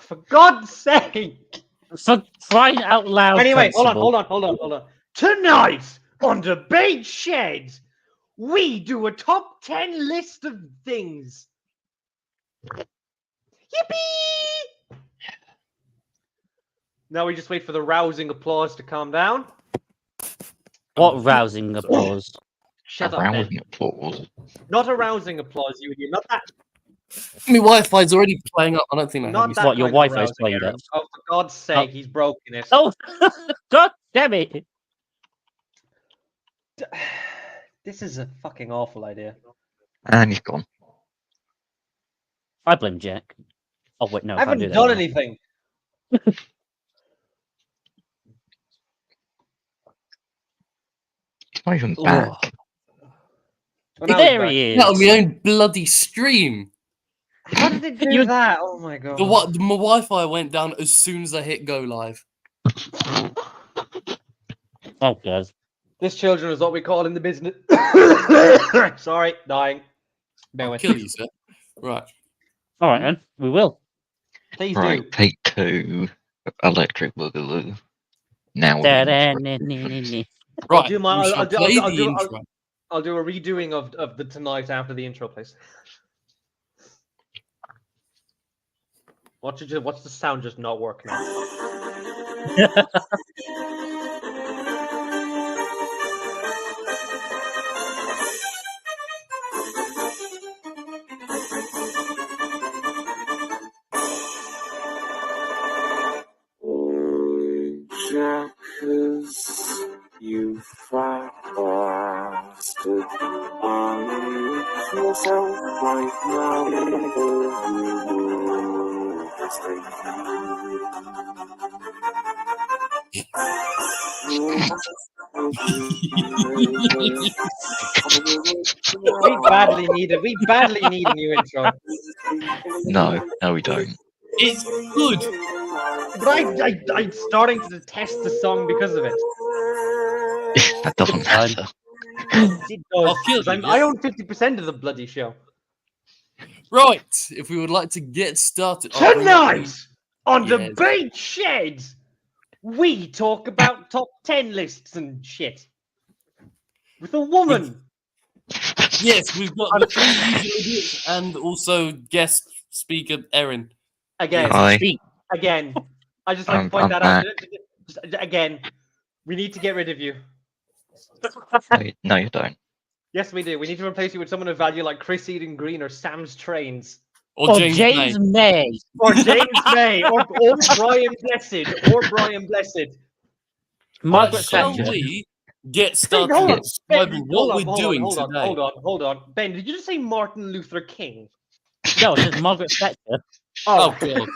For God's sake! For crying out loud. Anyway, Constable. hold on. Tonight on Debate Shed, we do a top 10 list of things. Yippee! Now we just wait for the rousing applause to calm down. What rousing applause? Shut up, Ben. Rousing applause. Not a rousing applause, you idiot. Not that. My Wi-Fi's already playing up. I don't think that Not helps. that What, your kind of Wi-Fi's rousing, playing Aaron. up? Oh, for God's sake, he's broken it. Oh, God damn it! This is a fucking awful idea. And he's gone. I blame Jack. Oh wait, no, I haven't can't do done that. anything. He's not even Oh. back. Well, now There he's he is. Not on my own bloody stream. back. How did it do You- that? Oh my god. My Wi-Fi went down as soon as I hit go live. Oh god. This children is what we call in the business. Sorry, dying. Bear I'll with kill me. you, sir. Right. All right then, we will. Please do. Right, take 2. Electric Boogaloo. Now we're Da, in da, the ni, ni, ni, ni. Right. do my- we I'll shall do- play I'll the do- intro. I'll do a redoing of the tonight after the intro, please. What's the sound just not working? Jackers, you fat bastard. Unleash yourself right now, or you will stay We badly need a new intro. No, we don't. It's good. But I'm starting to detest the song because of it. That doesn't matter. It does. I'll kill 'cause you, I yeah. own 50% of the bloody show. Right. If we would like to get started. I'll bring up Tonight on Yes. Debate Shed, we talk about top 10 lists and shit. With a woman. Yes, we've got the 3 usual idiots and also guest speaker Erin. Again. Hi. Speak. Again. I just like to I'm point that out. back. Just, again. We need to get rid of you. No, you don't. Yes, we do. We need to replace you with someone of value like Chris Eden Green or Sam's Trains. Or Or James, May. May. Or James May. Or Brian Blessed. Or Brian Blessed. Margaret Shall Thatcher. we get started Hold on. with describing what we're doing hold today? Hold on. Ben, did you just say Martin Luther King? No, it says Margaret Thatcher. Oh, God.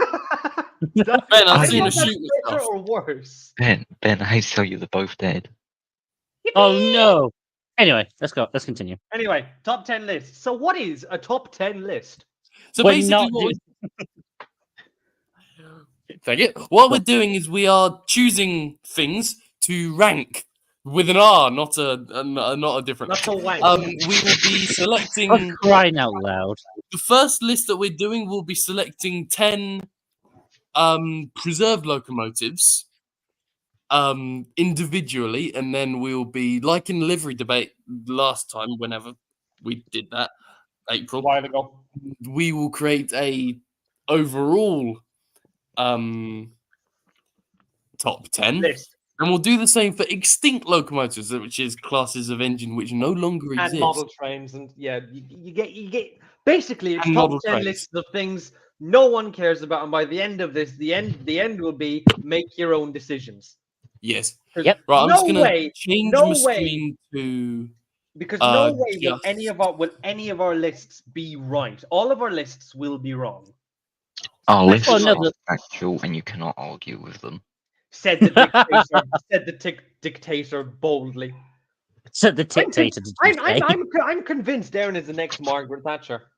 Ben, I've seen her That's shoot better herself. or worse? Ben, I hate to tell you they're both dead. Oh no. Anyway, let's go. Let's continue. Anyway, top 10 list. So what is a top 10 list? So We're basically, not Thank you. What we're doing is we are choosing things to rank with an R, not a different. Not so wank. We will be selecting I'm crying out loud. the first list that we're doing. Will be selecting 10 preserved locomotives individually, and then we'll be like in livery debate last time. Whenever we did that, April. a while ago. We will create a overall top 10 List. and we'll do the same for extinct locomotives, which is classes of engine which no longer And exist. model trains, and yeah, you get basically it's And top model 10 trains. lists of things no one cares about, and by the end of this, the end will be make your own decisions. Yes. 'Cause Yep. Right, I'm no just gonna way, change no my way. screen to because no way will just- any of our lists be right. All of our lists will be wrong. Our lists Oh, no, are factual and you cannot argue with them. Said the dictator. said the dictator boldly. Said the dictator. Did you say? I'm convinced Aaron is the next Margaret Thatcher.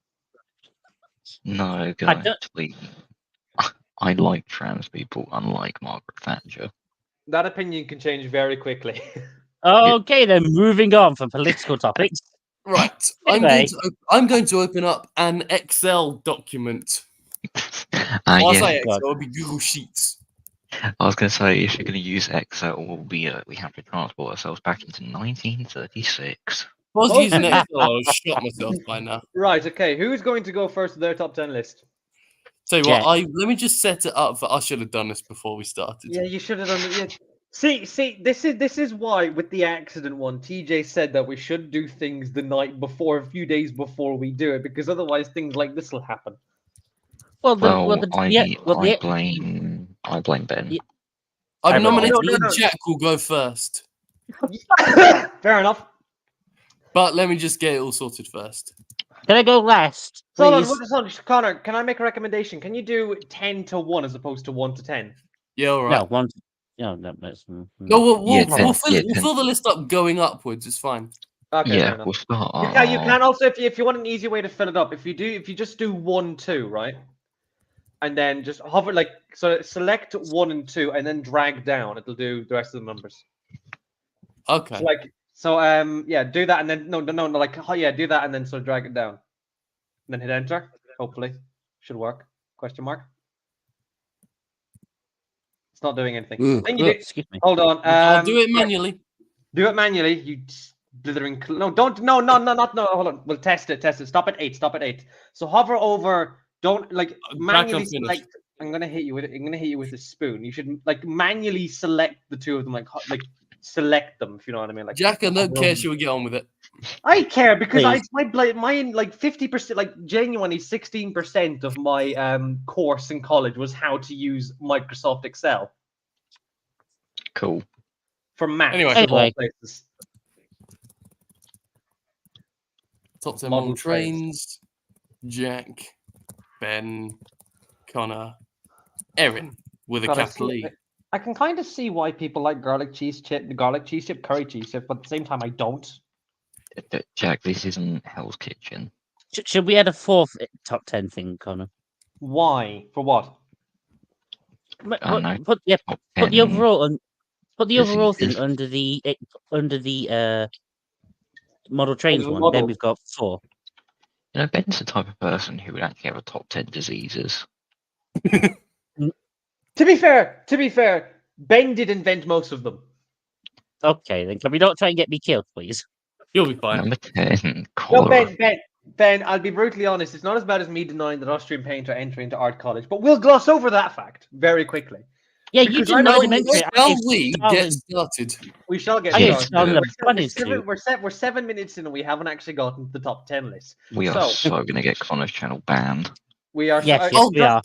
No, don't- guys, please. I like trans people, unlike Margaret Thatcher. That opinion can change very quickly. Okay, then moving on from political topics. Right. Anyway. I'm going to open up an Excel document. When I Yeah, say God. Excel, it'll be Google Sheets. I was going to say, if you're going to use Excel, we have to transport ourselves back into 1936. If I was Oh. using Excel, I would have shot myself by now. Right. Okay. Who's going to go first with their top 10 list? Tell you Jack. what, let me just set it up. I should have done this before we started. Yeah, you should have done it. Yeah. See, this is why with the accident one, TJ said that we should do things the night before, a few days before we do it, because otherwise things like this will happen. Well, the- I blame Ben. Yeah. I'm No, nominating no. Jack will go first. Fair enough. But let me just get it all sorted first. Can I go last? So hold Please? on, Connor, can I make a recommendation? Can you do 10 to 1 as opposed to 1 to 10? Yeah, all right. No, one. No, that's. No, we'll Yeah, fill the list up going upwards. It's fine. Okay, fair Yeah, enough. we'll start. You can also if you want an easy way to fill it up, if you just do 1, 2, right? And then just hover select 1 and 2 and then drag down, it'll do the rest of the numbers. Okay. Do that and then do that and then sort of drag it down. And then hit enter. Hopefully. Should work. Question mark. It's not doing anything. Then you do, Excuse me. hold on. I'll do it manually. Do it manually, you blithering. Hold on. We'll test it. Stop at 8. So hover over. Don't manually select. I'm gonna hit you with it. I'm gonna hit you with a spoon. You should manually select the two of them. Select them if you know what I mean. Jack, I don't care. Should we get on with it? I care because Please. my 50%, genuinely 16% of my course in college was how to use Microsoft Excel Cool. for math. Anyway. of all places. Top 10 Model model trains. Jack, Ben, Connor, Erin with a God, capital E. I can kind of see why people like garlic cheese chip, curry cheese chip, but at the same time I don't. Jack, this isn't Hell's Kitchen. Should we add a fourth top 10 thing, Connor? Why? For what? I know. Put the Top overall 10. overall thing This- under the model trains the one. model. Then we've got 4. You know, Ben's the type of person who would actually have a top 10 diseases. To be fair, Ben did invent most of them. Okay, then can we not try and get me killed, please? You'll be fine. Number 10, No, cholera. Ben, I'll be brutally honest. It's not as bad as me denying that Austrian painter entering into art college, but we'll gloss over that fact very quickly. Yeah, Because you I didn't know already mention it. Shall we get started? We shall get I Yeah. started. on the funny suit. We're 7 minutes in and we haven't actually gotten to the top 10 list. We are so going to get Connor's channel banned. We are. Yes, so, we are.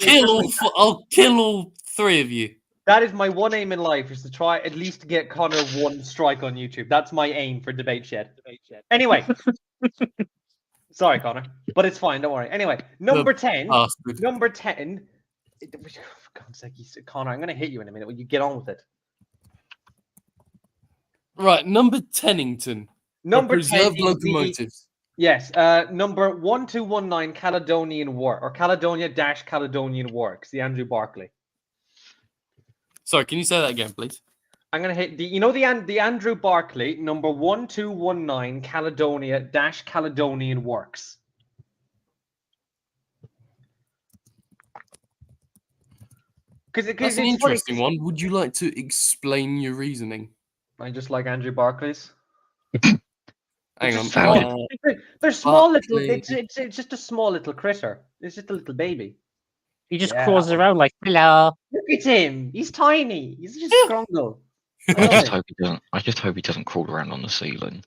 I'll kill all 3 of you. That is my one aim in life, is to try at least to get Connor 1 strike on YouTube. That's my aim for Debate Shed. Anyway. Sorry, Connor. But it's fine, don't worry. Anyway, number 10. Bastard. Number 10. For God's sake, Connor, I'm going to hit you in a minute. Will you get on with it? Right, number Tennington. Number 10 Preserved is locomotives. Yes, number 1219 Caledonian Work, or Caledonia-Caledonian Works, the Andrew Barclay. Sorry, can you say that again, please? I'm gonna hit the Andrew Barclay number 1219 Caledonia-Caledonian Works. That's an it's interesting funny. one. Would you like to explain your reasoning? I just like Andrew Barclays. Hang on. Valid. They're small little. Barclay. It's just a small little critter. It's just a little baby. He just Yeah. crawls around like, hello. Look at him. He's tiny. He's just scrungle. I just hope he doesn't crawl around on the ceiling.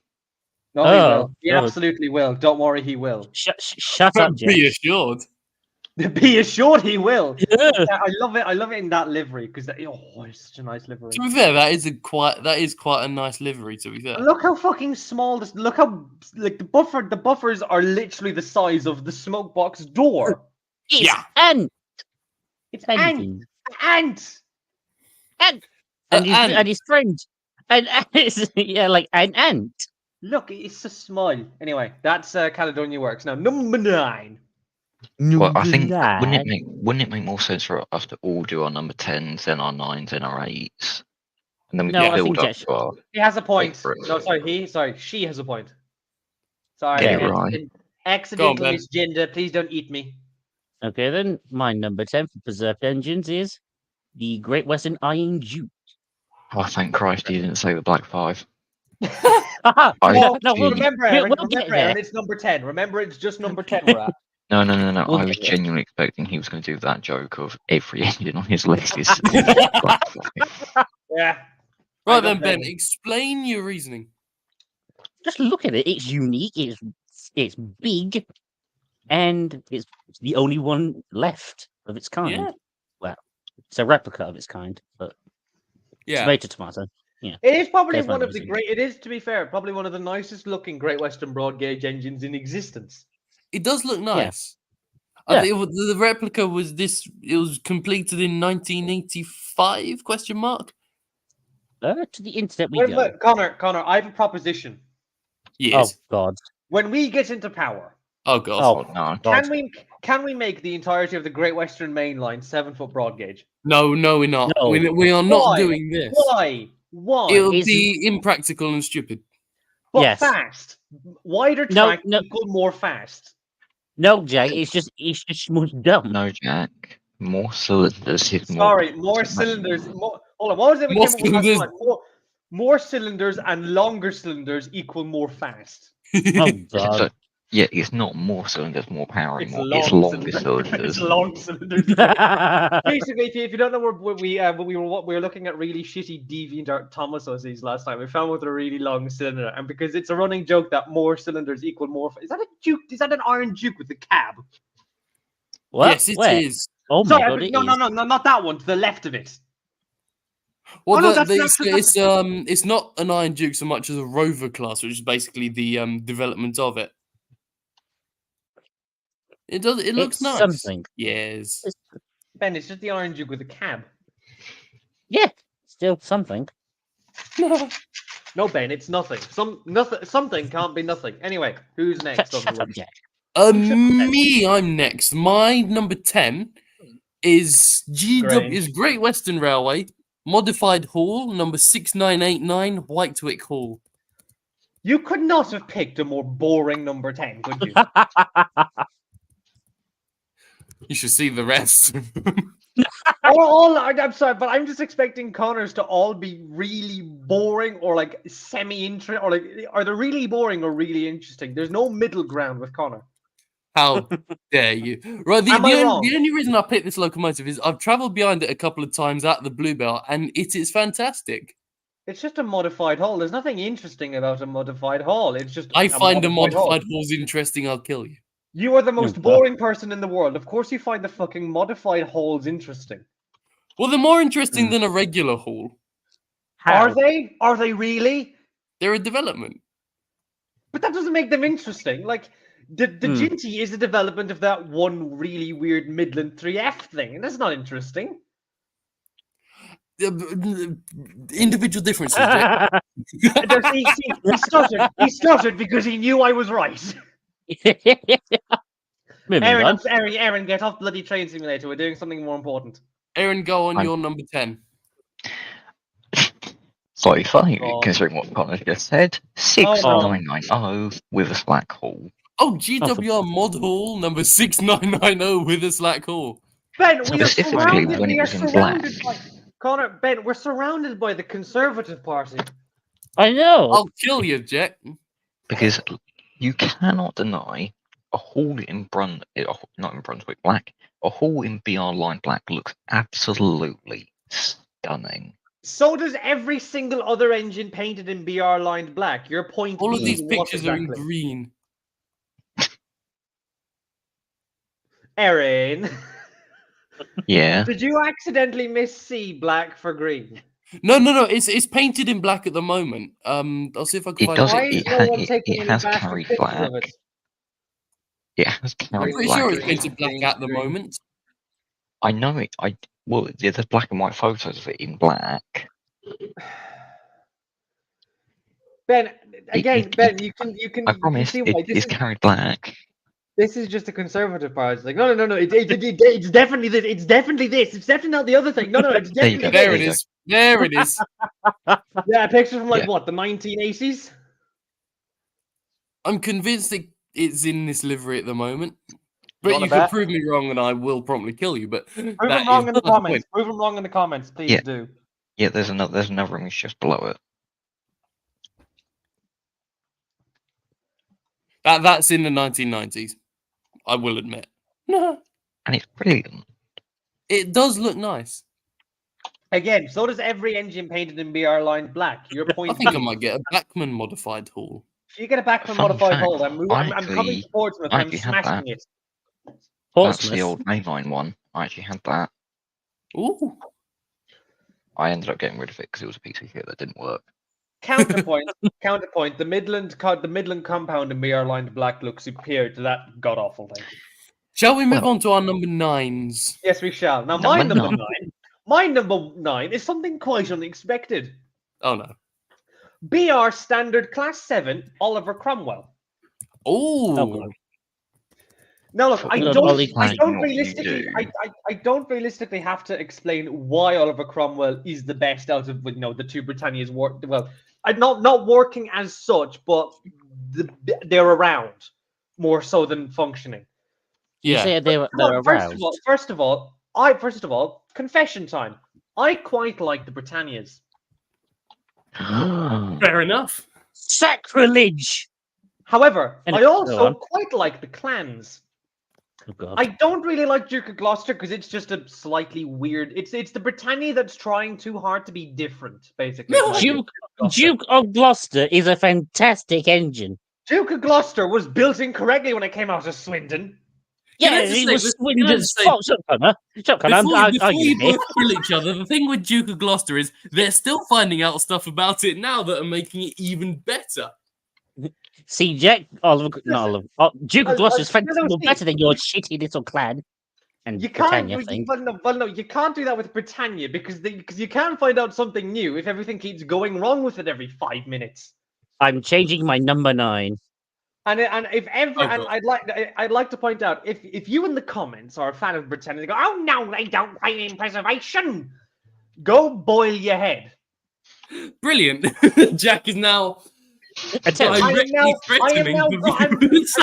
No, he Oh, will. He God. absolutely will. Don't worry, he will. Shut up, Jack. Be assured. Be assured he will. Yeah. Yeah, I love it. I love it in that livery because it's such a nice livery. To be fair, that is quite a nice livery. To be fair, Look how fucking small this. Look how the buffers are literally the size of the smoke box door. It's Yeah. Ant. It's ant. Ant. Ant. And his friend. And it's, yeah, like an ant. Look, it's so small. Anyway, that's Caledonia Works. Now number 9. Well, I think Nah. wouldn't it make more sense for us to all do our number 10s, then our 9s, then our 8s, and then we No, can I build think up Jack to our. He has a point. for it. No, she has a point. Sorry, Get it right. accidental Ben. misgender. Please don't eat me. Okay, then my number 10 for preserved engines is the Great Western Iron Duke. Oh, thank Christ you didn't say the Black 5. Haha, I no, do- we'll, Remember, Aaron. we'll get Remember, there. Aaron. It's number 10. Remember, it's just number 10 we're at. No. We'll I was get there. genuinely expecting he was going to do that joke of every engine on his list is Black 5. Yeah. Right I then, got Ben, Ben. explain your reasoning. Just look at it. It's unique. It's big, and it's the only one left of its kind. Yeah. Well, it's a replica of its kind, but Yeah. tomato. It is probably There's my one of the reason. great. It is, to be fair, probably one of the nicest looking Great Western broad gauge engines in existence. It does look nice. Yeah. I think the replica was this. It was completed in 1985? Question mark. To the internet we Wait, go. but Connor, I have a proposition. Yes. Oh God. When we get into power, Oh god. Oh. Oh, no. God. can we make the entirety of the Great Western Main Line 7-foot broad gauge? No, we're not. No. We are not Why? doing this. Why? It would Is- be impractical and stupid. But Yes. fast. Wider No, track no. equal more fast. No, Jay. It's just more dumb. No, Jack. More cylinders is more. Sorry, more cylinders. Hold on, what was it? we More came up with last cylinders. time? More cylinders and longer cylinders equal more fast. Oh So, God. yeah, it's not more cylinders, more power It's anymore. long It's longer cylinders. cylinders. It's long cylinders. Basically, if you don't know where we were looking at really shitty DeviantArt Thomas Hussies last time. We found with a really long cylinder, and because it's a running joke that more cylinders equal more. Is that a Duke? Is that an Iron Duke with the cab? What? Yes, it Where? is. Oh my Sorry, God! It no, is. not that one. To the left of it. Well, Oh, no, that's- it's not an Iron Duke so much as a Rover class, which is basically the development of it. It looks It's nice. something. Yes. Ben, it's just the Iron Duke with a cab. Yeah, still something. No, Ben, it's nothing. Something can't be nothing. Anyway, who's next on Shut the up, list? Jack. Me, I'm next. My number 10 is Great Western Railway Modified Hall number 6989 Whitewick Hall. You could not have picked a more boring number 10, could you? You should see the rest. I'm sorry, but I'm just expecting Connors to all be really boring or like semi-interesting, or like are they really boring or really interesting? There's no middle ground with Connor. How dare you? Right, the Am I wrong? only reason I picked this locomotive is I've travelled behind it a couple of times at the Bluebell, and it is fantastic. It's just a modified hull. There's nothing interesting about a modified hull. It's just I find the hull. modified halls interesting. I'll kill you. You are the most God. boring person in the world. Of course, you find the fucking modified hulls interesting. Well, they're more interesting than a regular hall. How? Are they? Are they really? They're a development. But that doesn't make them interesting. Like the Ginty is a development of that one really weird Midland 3F thing, and that's not interesting. Individual differences. Jack. He stuttered because he knew I was right. Moving Aaron, on. Aaron, get off bloody Train Simulator. We're doing something more important. Aaron, go on I'm- your number 10. Slightly funny, Oh. considering what Connor just said. 6990 with a slack hall. Oh, GWR Mod Hall number 6990 with a slack hall. Ben, we are Specifically surrounded. when it We are was in surrounded black. by Connor. Ben, we're surrounded by the Conservative Party. I know. I'll kill you, Jack. Because you cannot deny a hall in not in Brunswick Black, a hall in BR Line Black looks absolutely stunning. So does every single other engine painted in BR lined black. Your point All of being these what pictures are in exactly? green. Aaron, Yeah. did you accidentally miss black for green? No. It's painted in black at the moment. I'll see if I can It find does Why it- is it no ha- one it- taking it any has bastard carried pictures black. of it? It has I'm carried pretty black. sure it's green, painted black green, at the green. moment. I know it. There's black and white photos of it in black. Ben, again, it- Ben, you can. I promise you see why it's carried black. this is just a Conservative Party. It's like, no. It's definitely this. It's definitely this. It's definitely not the other thing. No. It's There you definitely go. There it this. you is. There it is. Yeah, pictures from like Yeah. what, the 1980s? I'm convinced it's in this livery at the moment. But wanna you could bet? prove me wrong, and I will promptly kill you. But Prove that them wrong is in the not the point. comments. Prove them wrong in the comments, please Yeah. do. Yeah, there's another image just below it. That's in the 1990s. I will admit. No, And it's brilliant. it does look nice. Again, so does every engine painted in BR line black. Your point. I think I being, might get a Backman modified hull. if you get a Backman Fun modified fact, hull, I'm coming actually- to Portsmouth. I I'm actually had smashing that. it. That's Portsmouth. the old mainline one. I actually had that. Ooh. I ended up getting rid of it because it was a piece of shit that didn't work. Counterpoint. Counterpoint. The Midland compound in BR line black looks superior to that god awful thing. Shall we move Well- on to our number 9s? Yes, we shall. Now, Number my number nine. 9. My number 9 is something quite unexpected. Oh no. BR Standard Class 7 Oliver Cromwell. Oh, Oh. Now, look, I Well, don't Ollie, I know what you realistically, do. I don't realistically have to explain why Oliver Cromwell is the best out of the two Britannias. Well, not working as such, but they're around more so than functioning. you Yeah. say they're Come on, around. First of all, confession time. I quite like the Britannias. Fair enough. Sacrilege! However, And I go also on. quite like the clans. Oh, God. I don't really like Duke of Gloucester because it's just a slightly weird. It's the Britannia that's trying too hard to be different, basically. No, It's Duke, Gloucester. Duke of Gloucester is a fantastic engine. Duke of Gloucester was built incorrectly when it came out of Swindon. Can I Yeah, just it say- was can I Swindon's just say- fault. Shut up, Connor. Shut up, Connor. Before, I'm before you arguing here. both kill each other, the thing with Duke of Gloucester is they're still finding out stuff about it now that are making it even better. See, Jack, Oliver, not Oliver. Oh, Duke of Gloucester is no, no, fantastic, see- better than your shitty little clan. And You can't. Britannia thing. No, you can't do that with Britannia because you can't find out something new if everything keeps going wrong with it every 5 minutes. I'm changing my number 9. And if ever, Oh, and God. I'd like to point out if you in the comments are a fan of Britannia, they go, oh no, they don't fight in preservation. Go boil your head. Brilliant. Jack is now I tell you, directly threatening the viewers.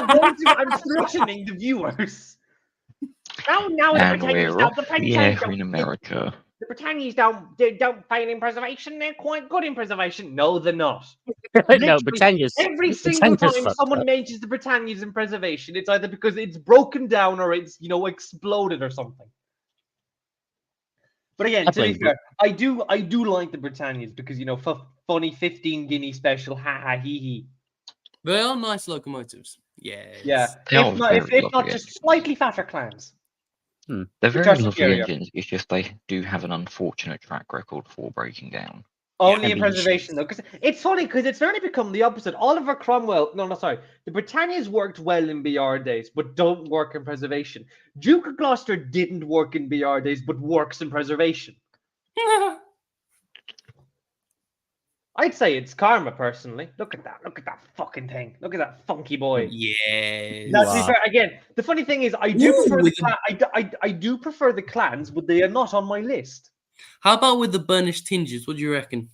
I'm threatening the viewers. Oh no, the And Britannias we're don't. off The the Britannias air don't. in America. The Britannias don't fail in preservation. They're quite good in preservation. No, they're not. no, literally Britannia's. Every single Britannia's time fucked someone up. mentions the Britannias in preservation, it's either because it's broken down or it's exploded or something. But again, I to be blame fair, I do like the Britannias because funny 15 guinea special, ha ha hee hee. They are nice locomotives. Yes. Yeah, They are if not, if very not lovely just slightly fatter clans. They're Which very are lovely superior. engines. It's just they do have an unfortunate track record for breaking down. Only I in mean, preservation though, because it's funny because it's really become the opposite. Oliver Cromwell, no, sorry, the Britannias worked well in BR days, but don't work in preservation. Duke of Gloucester didn't work in BR days, but works in preservation. I'd say it's karma, personally. Look at that fucking thing. Look at that funky boy. Yes. Now, to be Wow. fair, again, the funny thing is, I do Ooh, prefer the with the- I do prefer the clans, but they are not on my list. How about with the burnished hinges? What do you reckon?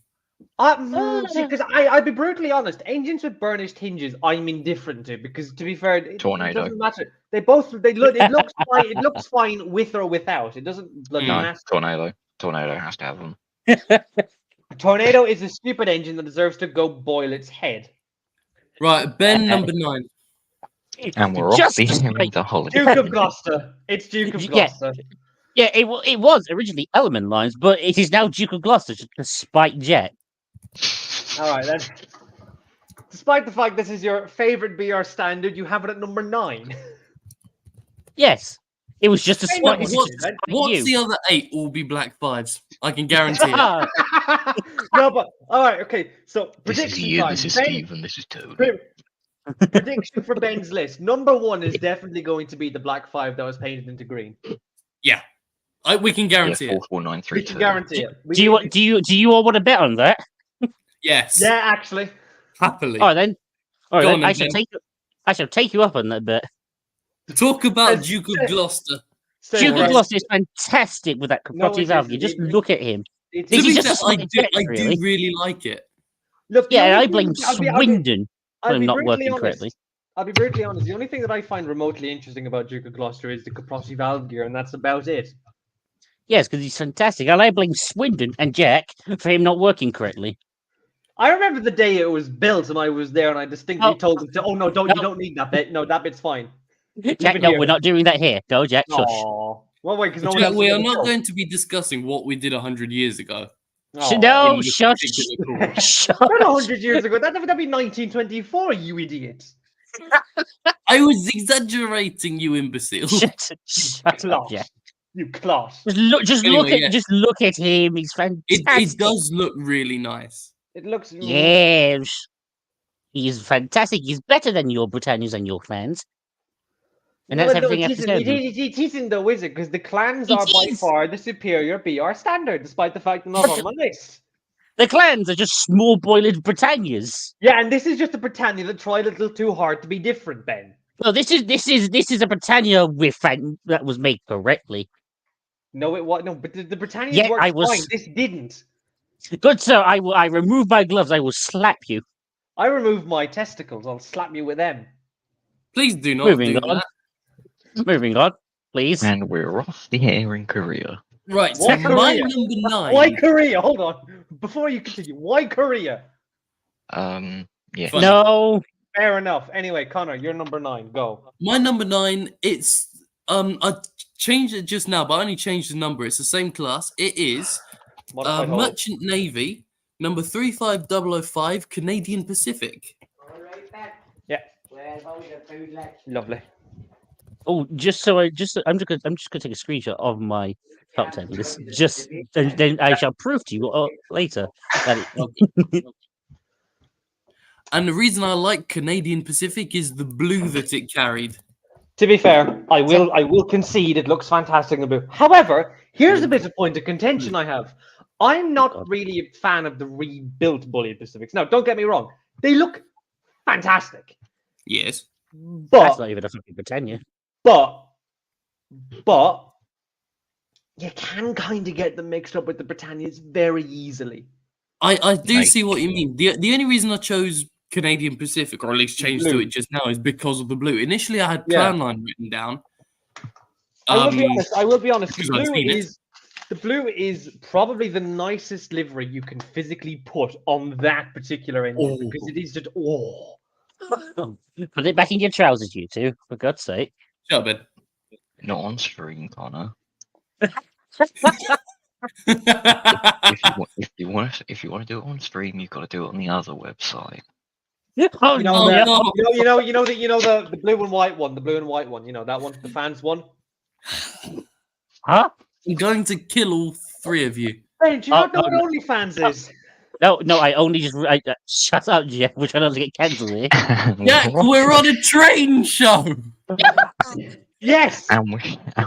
Because I'd be brutally honest, engines with burnished hinges, I'm indifferent to because, to be fair, it Tornado. doesn't matter. It looks fine. It looks fine with or without. It doesn't bloody No, matter. Tornado has to have them. A tornado is a stupid engine that deserves to go boil its head. Right, Ben, number 9. And we're off Just the like- into holiday. Duke of Gloucester. It's Duke of Yeah. Gloucester. Yeah, it was originally Element Lines, but it is now Duke of Gloucester to spike Jet. All right then. Despite the fact this is your favorite BR standard, you have it at number 9. Yes, it was just a Hey, no, spike. What's the other 8 will be black 5s? I can guarantee it. No, but all right, okay. So This is prediction Ian, time. this is Ben, Steve, and this is Toad. prediction for Ben's list. Number 1 is definitely going to be the black 5 that was painted into green. Yeah. We can Yeah, guarantee it. We can 44932. guarantee it. Do you all want to bet on that? Yes. Yeah, actually. Happily. All right then. All right, Go then. on then, Ben. I shall take you up on that bet. Talk about Yes. Duke of Gloucester. Stay Duke away. of Gloucester is fantastic with that No, Capote it valve. isn't. You just It- look at him. It's- To This be is fair, just a I slight do, effect, I really. do really like it. Look, the Yeah, only I thing- blame I'll be- Swindon. I'll I'm be not brutally working honest. correctly. I'll be brutally honest. The only thing that I find remotely interesting about Duke of Gloucester is the Caprosti valve gear, and that's about it. Yes, because he's fantastic. And I blame Swindon and Jack for him not working correctly. I remember the day it was built, and I was there, and I distinctly Oh. told them to, "Oh no, don't you No. don't need that bit. No, that bit's fine." Jack, it no, here. we're not doing that here. No, Jack, shush. Aww. Well, wait, because no one Jack, else. we is are gonna not go. going to be discussing what we did 100 years ago. Aw. No, in this shush. particular call. Shush. Not 100 years ago. That'd be 1924. You idiot. I was exaggerating, you imbecile. Shut up, Cloth. Jack. You cloth. Anyway, yeah. Just look at him. He's fantastic. It does look really nice. It looks. Yes. He's fantastic. He's better than your Britannias and your clans. And that's everything I have to say. It isn't though, is it? Because the clans It are by is. far the superior BR standard, despite the fact they're not on my list. The clans are just small boiled Britannias. Yeah, and this is just a Britannia that tried a little too hard to be different, Ben. No, this is a Britannia that was made correctly. No, it was no, but the Britannias Yeah, worked I was- fine. This didn't. Good sir, I remove my gloves. I will slap you. I removed my testicles. I'll slap you with them. Please do not Moving do on. that. Moving on, please. And we're off the air in Korea. Right, so Why my Korea? number 9. Why Korea? Hold on. Before you continue, why Korea? Yeah. Fine. No, Fair enough. Anyway, Connor, you're number 9. Go. My number 9, it's I changed it just now, but I only changed the number. It's the same class. It is Modified hull. Merchant Navy, number 35005, Canadian Pacific. Yeah. Lovely. oh, I'm just gonna take a screenshot of my top 10 list. Just then I shall prove to you later that And the reason I like Canadian Pacific is the blue that it carried. To be fair, I will concede it looks fantastic in the blue. However, here's a bit of point of contention I have. I'm not really a fan of the rebuilt Bullied Pacifics. Now, don't get me wrong; they look fantastic, Yes. that's but not even a fucking Britannia. but you can kind of get them mixed up with the Britannias very easily. I do Like- see what you mean. The only reason I chose Canadian Pacific, or at least changed to Blue. it just now, is because of the blue. Initially, I had Yeah. Plan Line written down. I will be honest. because I've seen it. The blue is probably the nicest livery you can physically put on that particular engine because it is just Put it back in your trousers, you two, for God's sake. Shut up, Ben. Not on stream, Connor. Oh, If you want to do it on stream, you've got to do it on the other website. Oh, You know, no. no. the blue and white one, you know that one, the fans one. Huh? I'm going to kill all 3 of you. Hey, do you not know no. what OnlyFans is? No, I only just shut up, Jeff. We're trying not to get cancelled here. Jack, we're on a train show. Yes. and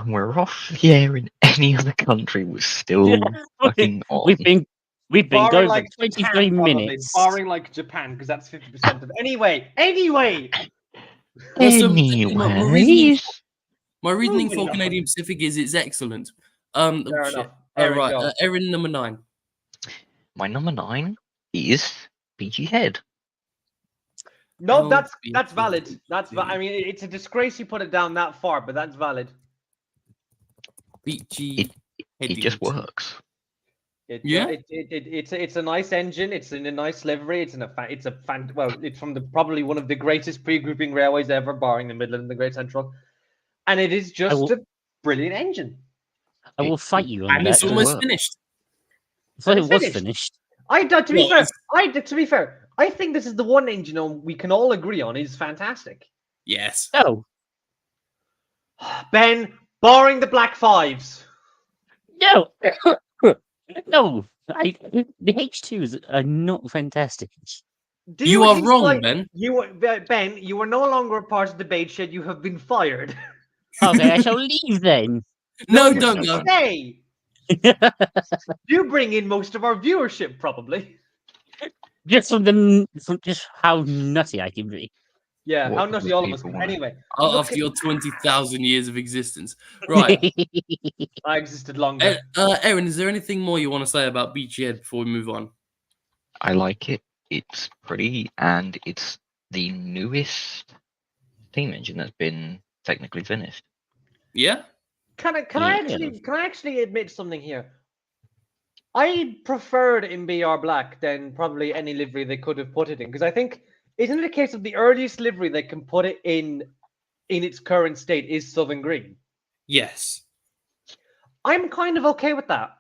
we're off the air in any other country. We're still fucking on. We've been Barring going like for Japan, 23 probably. minutes. Barring like Japan, because that's 50% of. Anyway. Also, Anyways, My reasoning Moving for on. Canadian Pacific is it's excellent. Fair Shit. enough. All There we right, go. Erin, number 9. my number 9 is PG Head. No, Oh, that's valid. I mean, it's a disgrace you put it down that far, but that's valid. Beachy. It just works. Yeah. It's a nice engine. It's in a nice livery. It's from probably one of the greatest pre-grouping railways ever, barring the Midland and the Great Central, and it is just a brilliant engine. I will fight you on And that. it's almost work. finished. I thought it It's was finished. finished. To be fair, I think this is the one engine we can all agree on is fantastic. Yes. No, Ben, barring the Black Fives. no, no. The H2s are not fantastic. Do You are think wrong, like- Ben. Ben, you are no longer a part of the debate shed. You have been fired. Okay, I shall leave then. No, You don't should go. stay. You bring in most of our viewership, probably. Just just how nutty I can be. Yeah, What how do nutty the all of us. people want? Anyway, After your 20,000 years of existence. Right. I existed longer. Erin, is there anything more you want to say about Beachy Head before we move on? I like it. It's pretty and it's the newest steam engine that's been technically finished. Yeah. Can I Yeah. actually admit something here? I preferred in BR Black than probably any livery they could have put it in, because I think isn't it a case of the earliest livery they can put it in its current state is Southern Green. Yes. I'm kind of okay with that.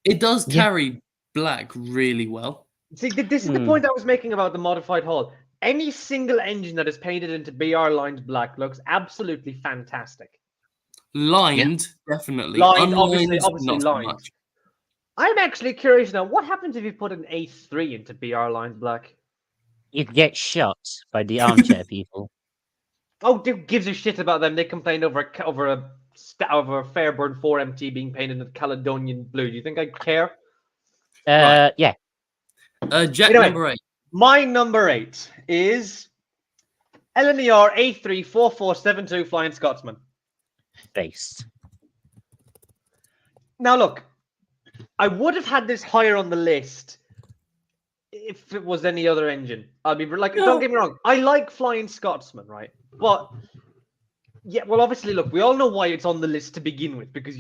It does Yeah. carry black really well. See, this is the point I was making about the modified hull. Any single engine that is painted into BR lined black looks absolutely fantastic. Lined, definitely. Lined, Unlined, obviously not so lined. much. I'm actually curious now. What happens if you put an A3 into BR lined black? It gets shot by the armchair people. Oh, who gives a shit about them? They complained over a Fairburn 4MT being painted in Caledonian blue. Do you think I care? Right. Yeah. Jack Anyway. number 8. My number 8 is LNER A34472 Flying Scotsman. Based. Now, look, I would have had this higher on the list if it was any other engine. I mean, like, don't get me wrong, I like Flying Scotsman, right? But yeah, well, obviously, look, we all know why it's on the list to begin with, because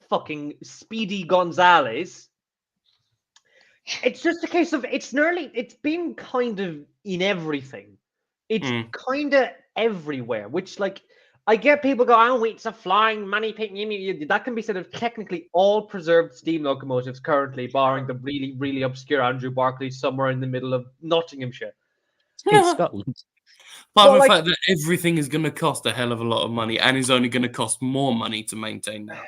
fucking Speedy Gonzalez. It's just a case of it's been kind of in everything. It's kind of everywhere, which, like, I get people go, oh, it's a flying money pit. That can be said of technically all preserved steam locomotives currently, barring the really, really obscure Andrew Barclay somewhere in the middle of Nottinghamshire. In Scotland. Apart from Well, the like- fact that everything is going to cost a hell of a lot of money and is only going to cost more money to maintain now.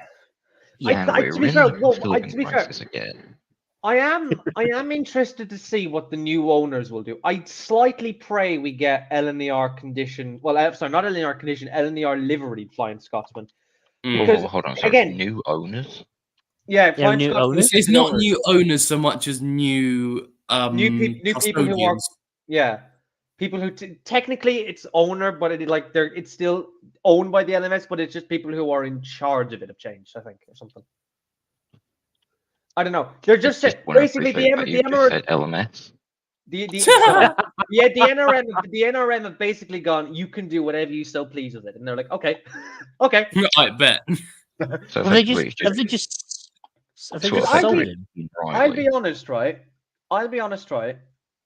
Yeah. And we're to be in fair, the well, building to be fair, crisis again. I am interested to see what the new owners will do. I slightly pray we get LNER condition. Well, sorry, not LNER condition. LNER liveried Flying Scotsman. Because, Hold on, sorry. again- New owners? Yeah, Yeah, Flying new Scotsman. owners? It's not new owners so much as new New people who are custodians. people who technically it's owner, but it's still owned by the LMS, but it's just people who are in charge of it have changed, I think, or something. I don't know. They're just basically the Emirate. Said LMS. The NRM have basically gone. You can do whatever you so please with it, and they're like, okay, okay. I bet. So Well, they effectively, have they just sort sold of effectively- him? I'll be honest, right?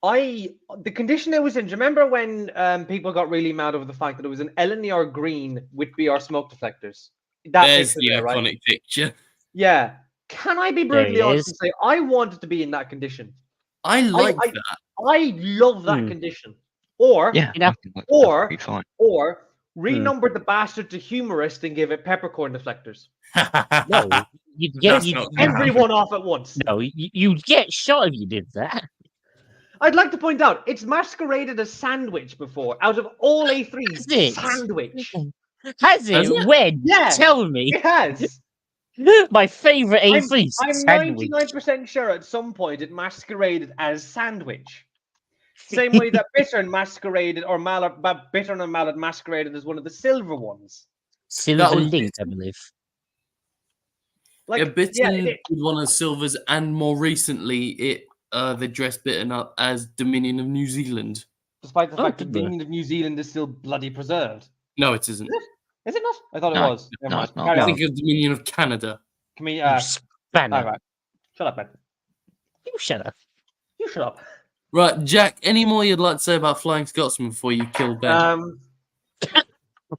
The condition it was in. Do you remember when people got really mad over the fact that it was an LNER green with BR smoke deflectors? That There's picture the there, right? iconic picture. Yeah. Can I be brutally There he honest is. and say I wanted to be in that condition? I like I- that. I love that Hmm. condition. Or yeah, You know, I think or- that'd be fine. or renumber the bastard to humorist and give it peppercorn deflectors. No, you'd That's get not gonna happen. Everyone off at once. no, you'd get shot if you did that. I'd like to point out it's masqueraded as sandwich before. Out of all A3s, Is it? sandwich. Has it? Has it? When? Yeah. Tell me. It has. My favourite I'm- A3 I'm sandwich. 99% sure at some point it masqueraded as sandwich. Same way that Bittern masqueraded, or Mallard, Bittern and Mallard masqueraded as one of the silver ones. Silver was- Link, I believe. Like, Yeah, Bitten yeah, with one of the silvers, and more recently, they dressed Bitten up as Dominion of New Zealand. despite the Oh, fact that did they? Dominion of New Zealand is still bloody preserved. No, it isn't. Is it not? I thought No, it was. Never no, mind. it's not. Carry I on. think of Dominion of Canada. Can we, You spanner. all right. Shut up, man. You shut up. You shut up. Right, Jack, any more you'd like to say about Flying Scotsman before you kill Ben?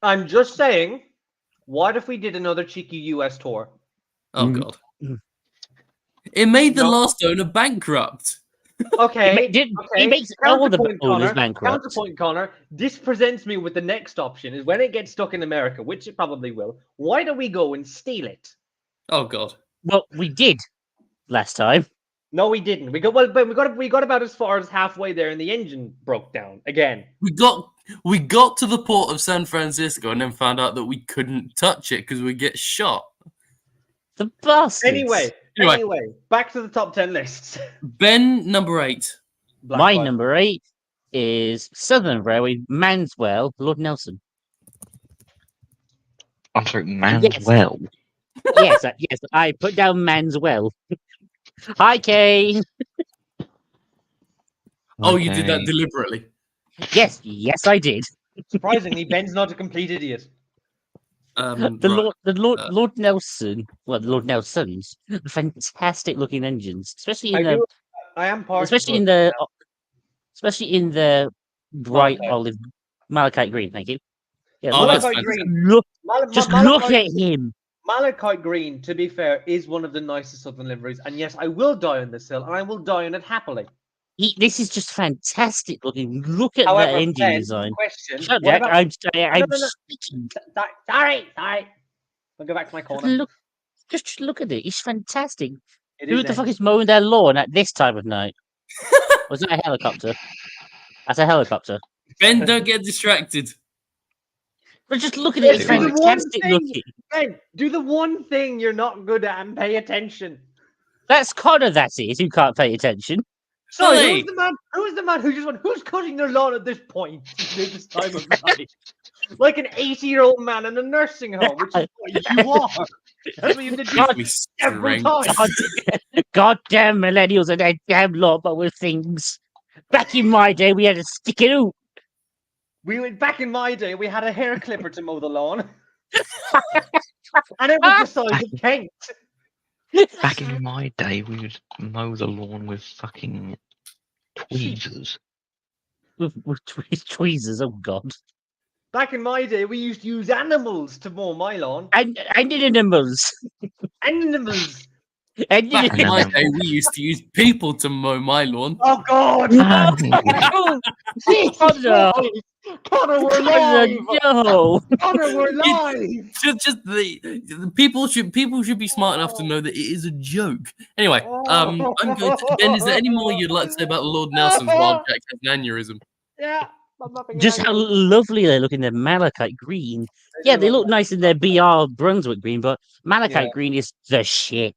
I'm just saying, what if we did another cheeky US tour? Oh, Mm. God. It made the No. last owner bankrupt. Okay. It makes all the Counterpoint, owners Connor. bankrupt. Counterpoint, Connor. This presents me with the next option: is when it gets stuck in America, which it probably will. Why don't we go and steal it? Oh, God. Well, we did last time. No, we didn't. We got about as far as halfway there, and the engine broke down again. We got to the port of San Francisco and then found out that we couldn't touch it because we'd get shot. The bastards. Anyway, back to the top 10 lists. Ben, number 8. Black My White. number 8 is Southern Railway, Manswell, Lord Nelson. I'm sorry, Manswell. Yes, I put down Manswell. Hi, Kane. Oh, you did that Okay. deliberately. Yes, I did. Surprisingly, Ben's not a complete idiot. The Right. Lord Nelson, well, the Lord Nelsons, fantastic looking engines, especially in I am partial especially to in it. the bright Malachite. olive malachite green. Thank you. Yeah, Oh, look that's at, Malachite fantastic. green. look, just look Malachite, at him. Malachite green, to be fair, is one of the nicest Southern liveries. And yes, I will die on this hill, and I will die on it happily. This is just fantastic looking. Look at However, that engine Ben, design. question: Shut what up! about? I'm No. speaking. Sorry. I'll go back to my Just corner. look, just look at it. It's fantastic. It Who is the then. fuck is mowing their lawn at this time of night? Was that a helicopter? That's a helicopter. Ben, don't get distracted. But just look at it. It's Do the one fantastic thing, looking. Ben, do the one thing you're not good at and pay attention. That's Connor. That is who can't pay attention. Sorry, Hey. who's the man who just went? Who's cutting their lawn at this point? At this time of night, like an 80-year-old man in a nursing home, which is what you are. That's what you did God, We every strength. time. Goddamn millennials and their damn lawnmower with things. Back in my day, we had to stick it out. We went back in my day. We had a hair clipper to mow the lawn, and it was the size of Kent. Back in my day, we would mow the lawn with fucking tweezers. with tweezers. Oh God! Back in my day, we used to use animals to mow my lawn. And animals. Animals. And Back in my animals. day, we used to use people to mow my lawn. Oh God! Oh, Connor! Connor, we're Connor, live! no! Connor, we're live! Just the people should be smart enough to know that it is a joke. Anyway, I'm going to Ben. Is there any more you'd like to say about Lord Nelson's while Jack has an aneurysm? Yeah. I'm not being Just how angry. lovely they look in their malachite green. Yeah, they look nice in their BR Brunswick green, but malachite Yeah. green is the shit.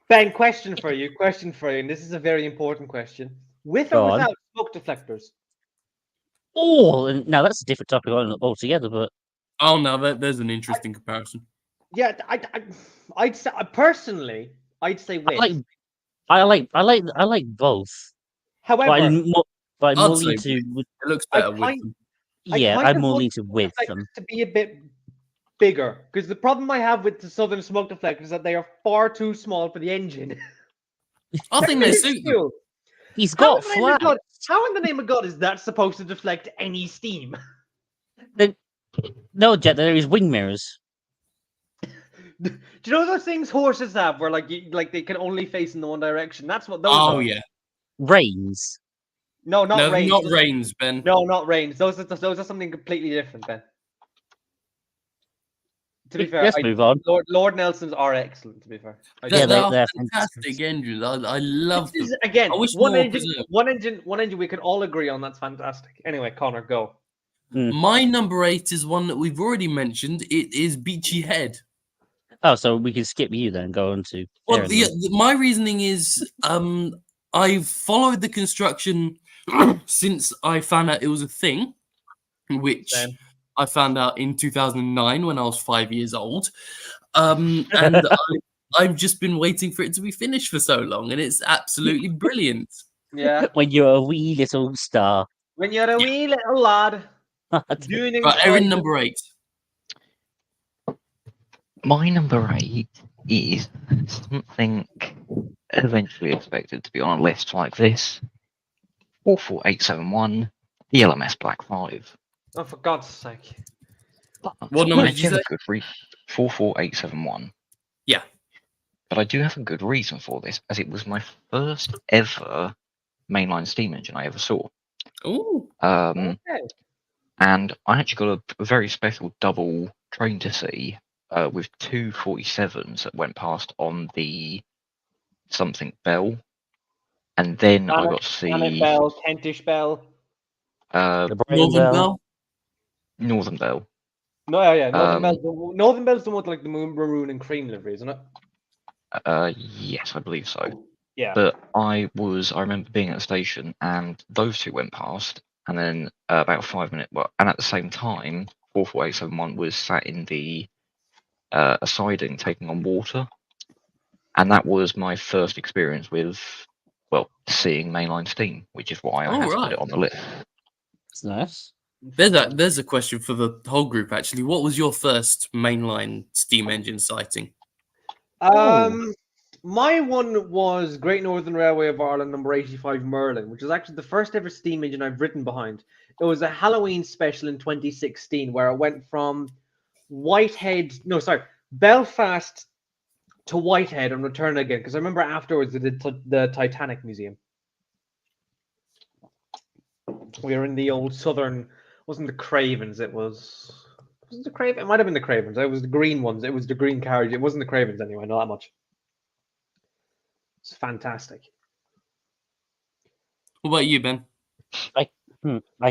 Ben, question for you, and this is a very important question. With Go or on. without smoke deflectors? Oh, and now that's a different topic altogether, but Oh, now there's an interesting comparison. Yeah, I'd say personally, I'd say with. I like both. However, But I'm I'd more say lean to It looks I better with kind- them. yeah, kind I'm of more want lean to with deflectors them. to be a bit bigger, because the problem I have with the Southern smoke deflectors is that they are far too small for the engine. I think they suit them. Still, He's How got in the name of flat. God- How in the name of God is that supposed to deflect any steam? No, Jet, there is wing mirrors. Do you know those things horses have, where like they can only face in the one direction? That's what those Oh are. yeah. Reins. No, not No, reins. not reins, Ben. No, not reins. Those are something completely different, Ben. To be fair, Let's move on. Lord Nelsons are excellent. To be fair, I Yeah, do. they're fantastic engines. I love This them. is, again, I wish one more engine, preserved. one engine. We can all agree on. That's fantastic. Anyway, Connor, go. My number 8 is one that we've already mentioned. It is Beachy Head. Oh, so we can skip you then and go on to. Well, Aaron then. my reasoning is I've followed the construction since I found out it was a thing, which Same. I found out in 2009 when I was 5 years old. And I've just been waiting for it to be finished for so long, and it's absolutely brilliant. Yeah. When you're a wee little star. When you're a wee little lad doing Right, Erin, number 8. My number 8 is something eventually expected to be on a list like this. 44871, the LMS Black 5. Oh, for God's sake! What number I did you do have say? a good 44871. Yeah. But I do have a good reason for this, as it was my first ever mainline steam engine I ever saw. Oh, Okay. And I actually got a very special double train to see with two 47s that went past on the something bell. And then I got to see Cannon Bell, Kentish Bell. The Brian Northern Bell. Bell. Northern Bell. No, yeah, Northern Bell's the one with like the maroon and cream livery, isn't it? Yes, I believe so. Yeah. But I remember being at the station and those two went past, and then about 5 minutes, and at the same time, 44871 was sat in the a siding taking on water, and that was my first experience with, seeing mainline steam, which is why I had to put it on the list. It's nice. There's a question for the whole group actually. What was your first mainline steam engine sighting? My one was Great Northern Railway of Ireland number 85 Merlin, which is actually the first ever steam engine I've written behind. It was a Halloween special in 2016 where it went from Belfast to Whitehead and returned again. Because I remember afterwards they did the Titanic Museum. We were in the old southern, wasn't the Cravens, it was the Craven? It might have been the Cravens. It was the green ones. It was the green carriage. It wasn't the Cravens anyway, not that much. It's fantastic. What about you, Ben? I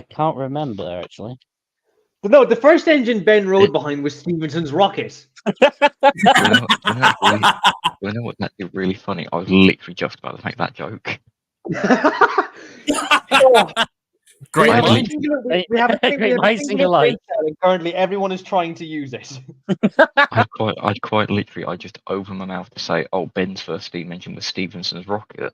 can't remember actually. But no, the first engine Ben rode behind was Stephenson's Rocket. You know what? That'd be really funny. I was literally just about to make that joke. Great mind. We have a Great minds think alike. and currently everyone is trying to use it. I'd quite literally, I just opened my mouth to say, "Oh, Ben's first steam engine was Stephenson's Rocket."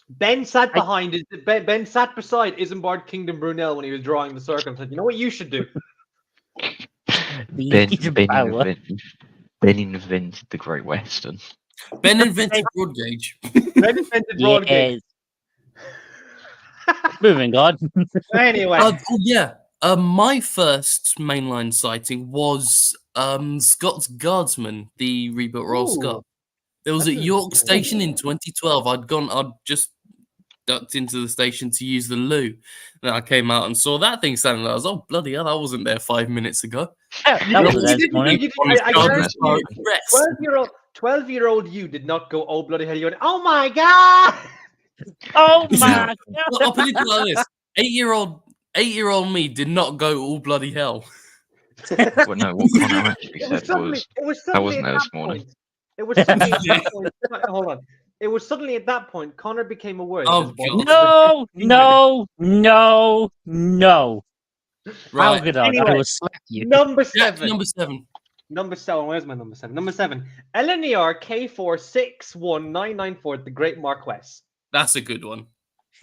Ben sat behind Ben sat beside Isambard Kingdom Brunel when he was drawing the circle and said, "You know what you should do?" Ben invented the Great Western. Ben invented broad gauge. Ben invented broad gauge. Moving on. Anyway. My first mainline sighting was Scott's Guardsman, the rebuilt Royal Scot. It was at York Station in 2012. I'd just ducked into the station to use the loo. Then I came out and saw that thing standing there. I was, oh, bloody hell, that wasn't there 5 minutes ago. That was there this morning. 12-year-old you did not go, oh, bloody hell. You went, oh, my God. Oh, my God. I'll put it like this. 8-year-old me did not go all bloody hell. Well, no, what Connor actually said was that wasn't there this morning. It was suddenly at that point. Hold on. It was suddenly at that point Connor became aware. Oh, no. Right. How could I? Anyway, I will slap you. Number 7. Number 7. Where's my number 7? Number 7. LNER K461994, the Great Marquess. That's a good one.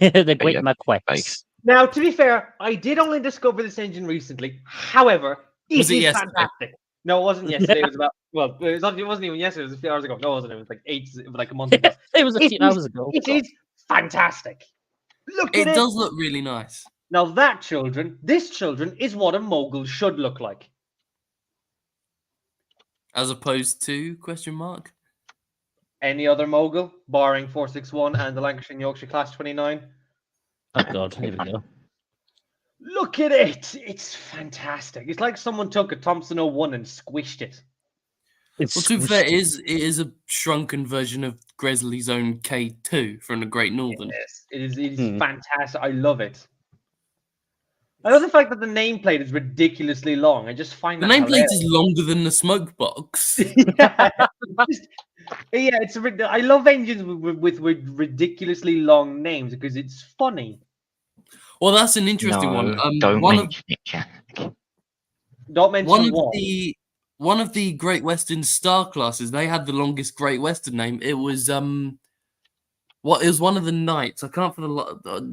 The Great Marquess. Now, to be fair, I did only discover this engine recently. However, it is fantastic. No, it wasn't yesterday. It was about it wasn't even yesterday. It was a few hours ago. No, it wasn't. It was like a month ago. It was a few hours ago. It is fantastic. Look at it. It does look really nice. Now this children is what a mogul should look like. As opposed to ? Any other mogul, barring 461 and the Lancashire and Yorkshire Class 29. Oh God, here we go. Look at it. It's fantastic. It's like someone took a Thompson 01 and squished it. Well, to be fair, it is a shrunken version of Gresley's own K2 from the Great Northern. Yes, it is fantastic. I love it. I love the fact that the nameplate is ridiculously long. I just find the nameplate is longer than the smoke box. I love engines with ridiculously long names because it's funny. Well, that's an interesting one. Don't mention it, Jack. Don't mention one of the Great Western Star classes. They had the longest Great Western name. It was It was one of the knights. I can't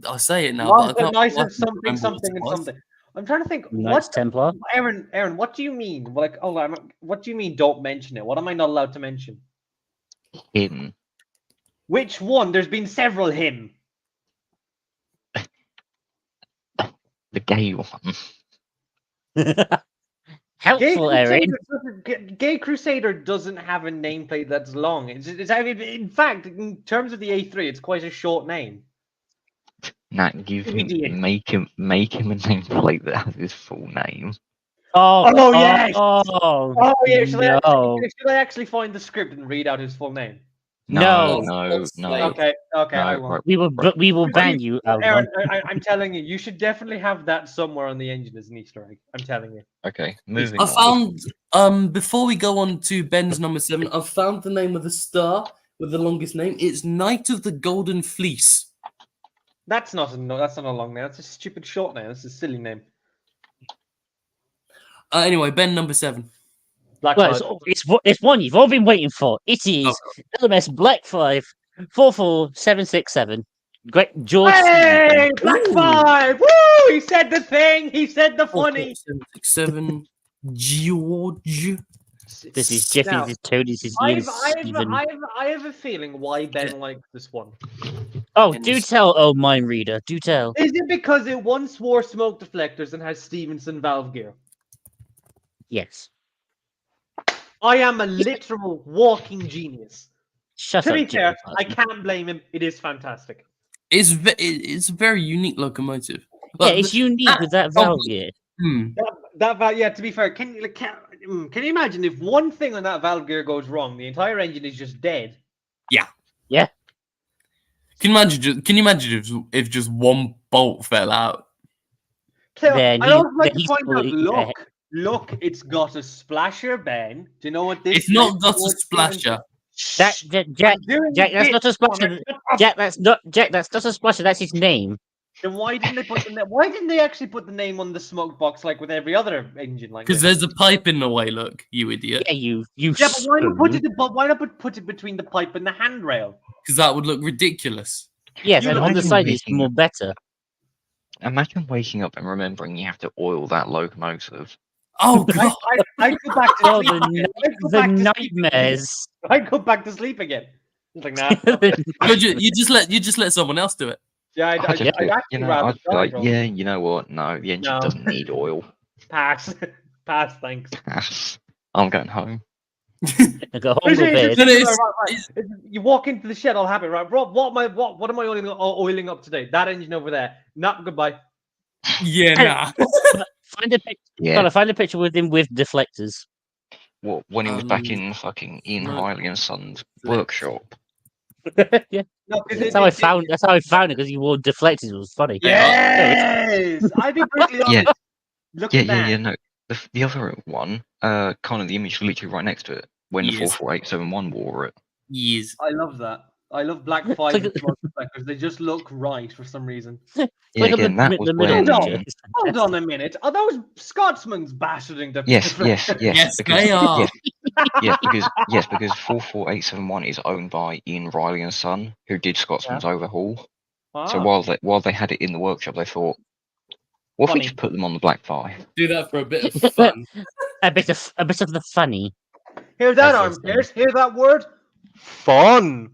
I say it now. But I can't. Knights of something. I'm trying to think. Knights Templar. Aaron, what do you mean? What do you mean? Don't mention it. What am I not allowed to mention? Him. Which one? There's been several him. The gay one. Helpful, Aaron. Gay Crusader doesn't have a nameplate that's long. It's in fact, in terms of the A3, it's quite a short name. Nat, make him a nameplate that has his full name. Yes. Yeah. Should I actually find the script and read out his full name? No. Okay, I won't. We will ban you, Aaron, I'm telling you, you should definitely have that somewhere on the engine as an Easter egg. I'm telling you. Okay, moving I found before we go on to Ben's number 7, I've found the name of the star with the longest name. It's Knight of the Golden Fleece. That's not a long name. That's a stupid short name. That's a silly name. Anyway, Ben, number 7. It's one you've all been waiting for. It is LMS Black 5 44767. Great George. Hey, Black Ooh. 5! Woo! He said the thing. He said the 4, funny. 7, 6, 7. George. This is Jeffy. Now, This is Tony. This is Ian. Stephen. I have a feeling why Ben likes this one. Oh, do tell, oh mind reader. Do tell. Is it because it once wore smoke deflectors and has Stevenson valve gear? Yes. I am a literal walking genius. Shut To up. be fair, Jimmy I Parson. can't blame him. It is fantastic. It's a very unique locomotive. Yeah, Like, it's unique with that oh, valve gear. Yeah. To be fair, can you imagine if one thing on that valve gear goes wrong, the entire engine is just dead? Can you imagine if just one bolt fell out? Then I he- always like then to he's point out. fully- Look, it's got a splasher, Ben. Do you know what this? It's not is? got a What's splasher. Jack, Jack, I'm doing Jack, a that's bit not a splasher. on it. Jack, that's not a splasher. That's his name. Then why didn't they put why didn't they actually put the name on the smoke box like with every other engine like Because this? there's a pipe in the way. Look, you idiot. Yeah, you. Yeah, but why not put spoon. it? But why not put it between the pipe and the handrail? Because that would look ridiculous. Yes, You and on the imagine side it's making- more better. Imagine waking up and remembering you have to oil that locomotive. Oh god. I go back to Oh, sleep. the, again. I'd go the back to sleep again. nightmares. I'd go back to sleep again. It's like nah. But you just let someone else do it. Yeah, I'd I'd just be- actually you know, rather I'd be like, die, yeah, you know what? No, the engine No. doesn't need oil. pass, pass, thanks. Pass. I'm going home. I got home It's- with it's- bed. No, it's- it's- right. You walk into the shed, I'll have it right. Rob, what am I oiling up today? That engine over there. Not goodbye. Yeah, nah. Find a picture. Yeah. Gotta find a picture with him with deflectors. What, when he was back Um, in fucking Ian no. Riley and Sons workshop. Yeah, No, 'cause that's how I found. That's how I found it because he wore deflectors. It was funny. Yes, I'd be brutally Yeah. honest. Look Yeah, at that. yeah, no. The other one, kind of the image literally right next to it when the Yes. 44871 wore it. Yes. I love that. I love Black It's 5 like and smoke deflectors. They just look right for some reason. Yeah, Look at again, that was the middle when. Hold picture. on. It's Hold fantastic. on a minute. Are those Scotsmen's bastarding the Yes, deflectors? Yes, because, they are. because 44871 is owned by Ian Riley and Son, who did Scotsman's Overhaul. So Ah. while they had it in the workshop, they thought, what if Funny. we just put them on the Black 5? Do that for a bit of fun. a bit of the funny. Hear that, That's the armchairs? Hear that word? Fun.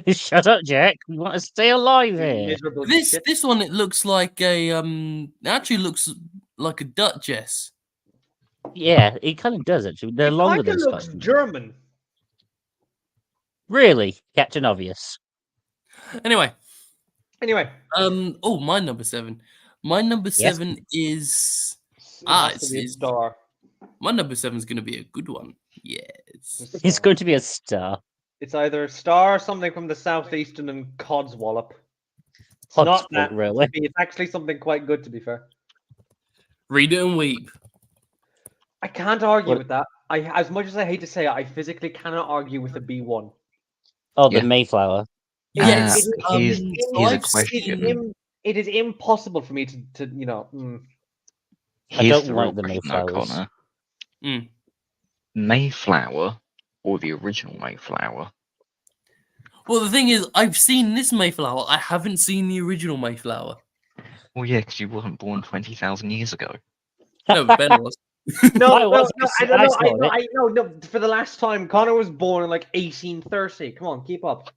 Shut up, Jack. We want to stay alive here. Miserable This shit. this one, it looks like a it actually looks like a Duchess. Yeah, it kind of does actually. They're It longer kinda than looks Scotsman. German. Really, Captain Obvious. Anyway, Anyway. oh, my number 7. My number Yes. 7 is It Ah, has to it's- be a it's- star. my number 7 is going to be a good one. Yes. It's going to be a star. It's either a star or something from the southeastern and Codswallop. It's not Hotspot that. Railway. It's actually something quite good, to be fair. Read it and weep. I can't argue What- with that. As much as I hate to say it, I physically cannot argue with a B1. Oh, the Yeah. Mayflower. Yes. It is- here's- it is- here's a it's- question. It is impossible for me to I Here's don't the like real the question, though, Mayflowers. Connor. Mm. Mayflower or the original Mayflower? Well, the thing is, I've seen this Mayflower. I haven't seen the original Mayflower. Well, yeah, because you wasn't born 20,000 years ago. No, Ben was. No, I no, was- no, I I don't know. saw it. I know. No, for the last time, Connor was born in like 1830. Come on, keep up.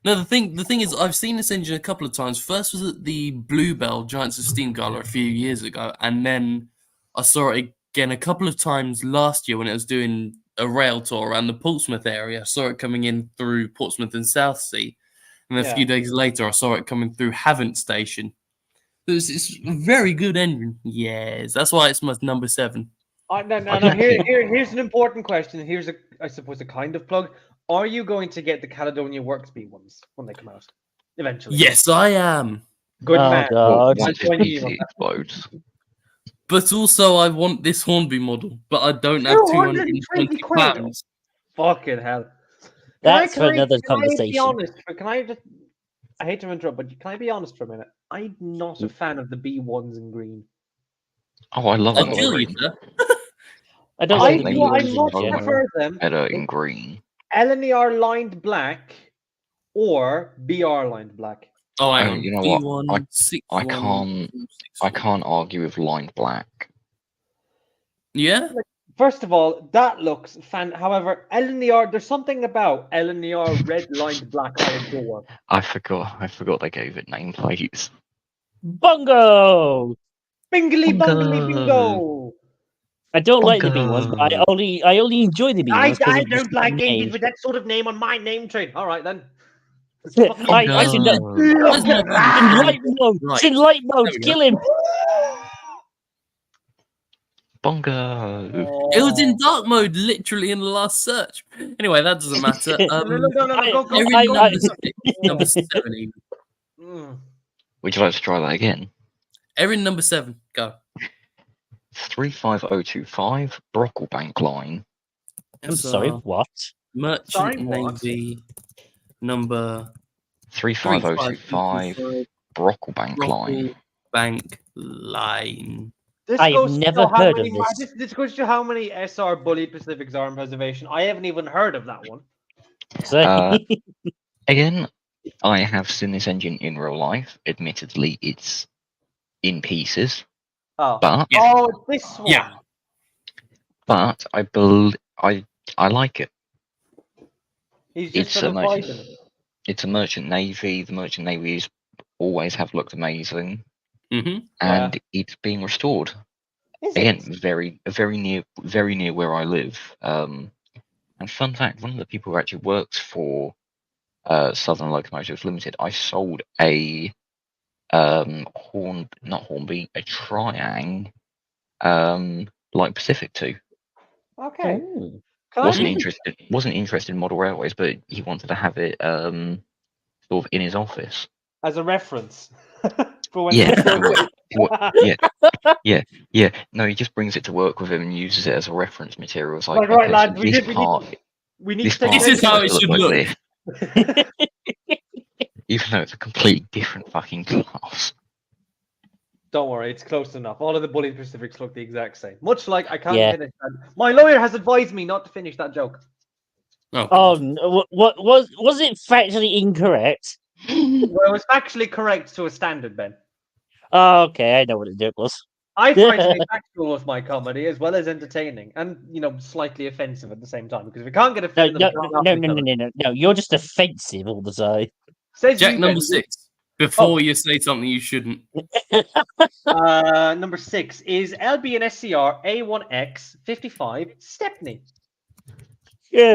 No, the thing is, I've seen this engine a couple of times. First was at the Bluebell Giants of Steam Gala a few years ago, and then I saw it again a couple of times last year when it was doing a rail tour around the Portsmouth area. I saw it coming in through Portsmouth and Southsea, and then a Yeah. few days later, I saw it coming through Havant Station. It's a very good engine. Yes, that's why it's my number 7. No. Here's an important question. Here's I suppose, a kind of plug. Are you going to get the Caledonia Works B1s when they come out eventually? Yes, I am. Good Oh, man. God. Once That's when you- this PC explodes. But also, I want this Hornby model, but I don't have 220 220 quid. pounds. Fucking hell. That's for another Can I be conversation. honest? Can I just? I hate to interrupt, but can I be honest for a minute? I'm not a fan of the B1s in green. Oh, I love I'll it. kill you, sir. I don't I like think the they B1s I use in much the general. prefer them better in green. LNER lined black or BR lined black? Oh, hang Oh, on. you know what? D1, 6, I can't argue with lined black. Yeah? First of all, that looks fan. However, LNER, there's something about LNER red lined black I adore. I forgot they gave it nameplates. Bungo! Bingly bungly Bungo. bingo! I don't like the B ones, but I only enjoy the B I ones because don't like names. English with that sort of name on my name train. All right then. I should know. Where's my In light mode. Right. It's in light mode. There we go. Kill him. Bongo. It was in dark mode, literally in the last search. Anyway, that doesn't matter. No, go, go, Erin go. number 6, number 7. Even. Mm. Would you like to try that again? Erin number 7, go. 35025 Brocklebank line. I'm sorry. What? Merchant Sorry, what? Navy number 35025 Brocklebank line. Bank line. This I have goes to never show how heard of many- this. This goes to show how many SR Bully Pacific's Arm Preservation. I haven't even heard of that one. So, Again, I have seen this engine in real life. Admittedly, it's in pieces, Oh, but oh, it's this one. Yeah. but I like it. He's It's just a sort of merchant. vibing it. It's a merchant navy. The merchant navies always have looked amazing, Mm-hmm. and it's being restored. Is Again, it? very near where I live. And fun fact, one of the people who actually works for Southern Locomotives Limited, I sold a not Hornby, a Triang like Pacific to. Okay. Ooh. Can Wasn't interested in model railways, but he wanted to have it sort of in his office. as a reference for when Yeah, he goes- yeah. No, he just brings it to work with him and uses it as a reference material. It's like, Right, okay, lads, so we this need- part, we need this to take part This is how it doesn't should like look. this. Even though it's a completely different fucking class. Don't worry, it's close enough. All of the Bully Pacifics look the exact same. Much like I can't Yeah. finish that. My lawyer has advised me not to finish that joke. Oh, no, what was it factually incorrect? Well, it was actually correct to a standard, Ben. Oh, okay, I know what the joke was. I try to be factual with my comedy as well as entertaining and, slightly offensive at the same time. Because if we can't get No, offended, no. You're just offensive all the time. Says Jack you, number Ben. 6. Before you say something you shouldn't. Number 6 is LB and SCR A1X 55 Stepney. Now,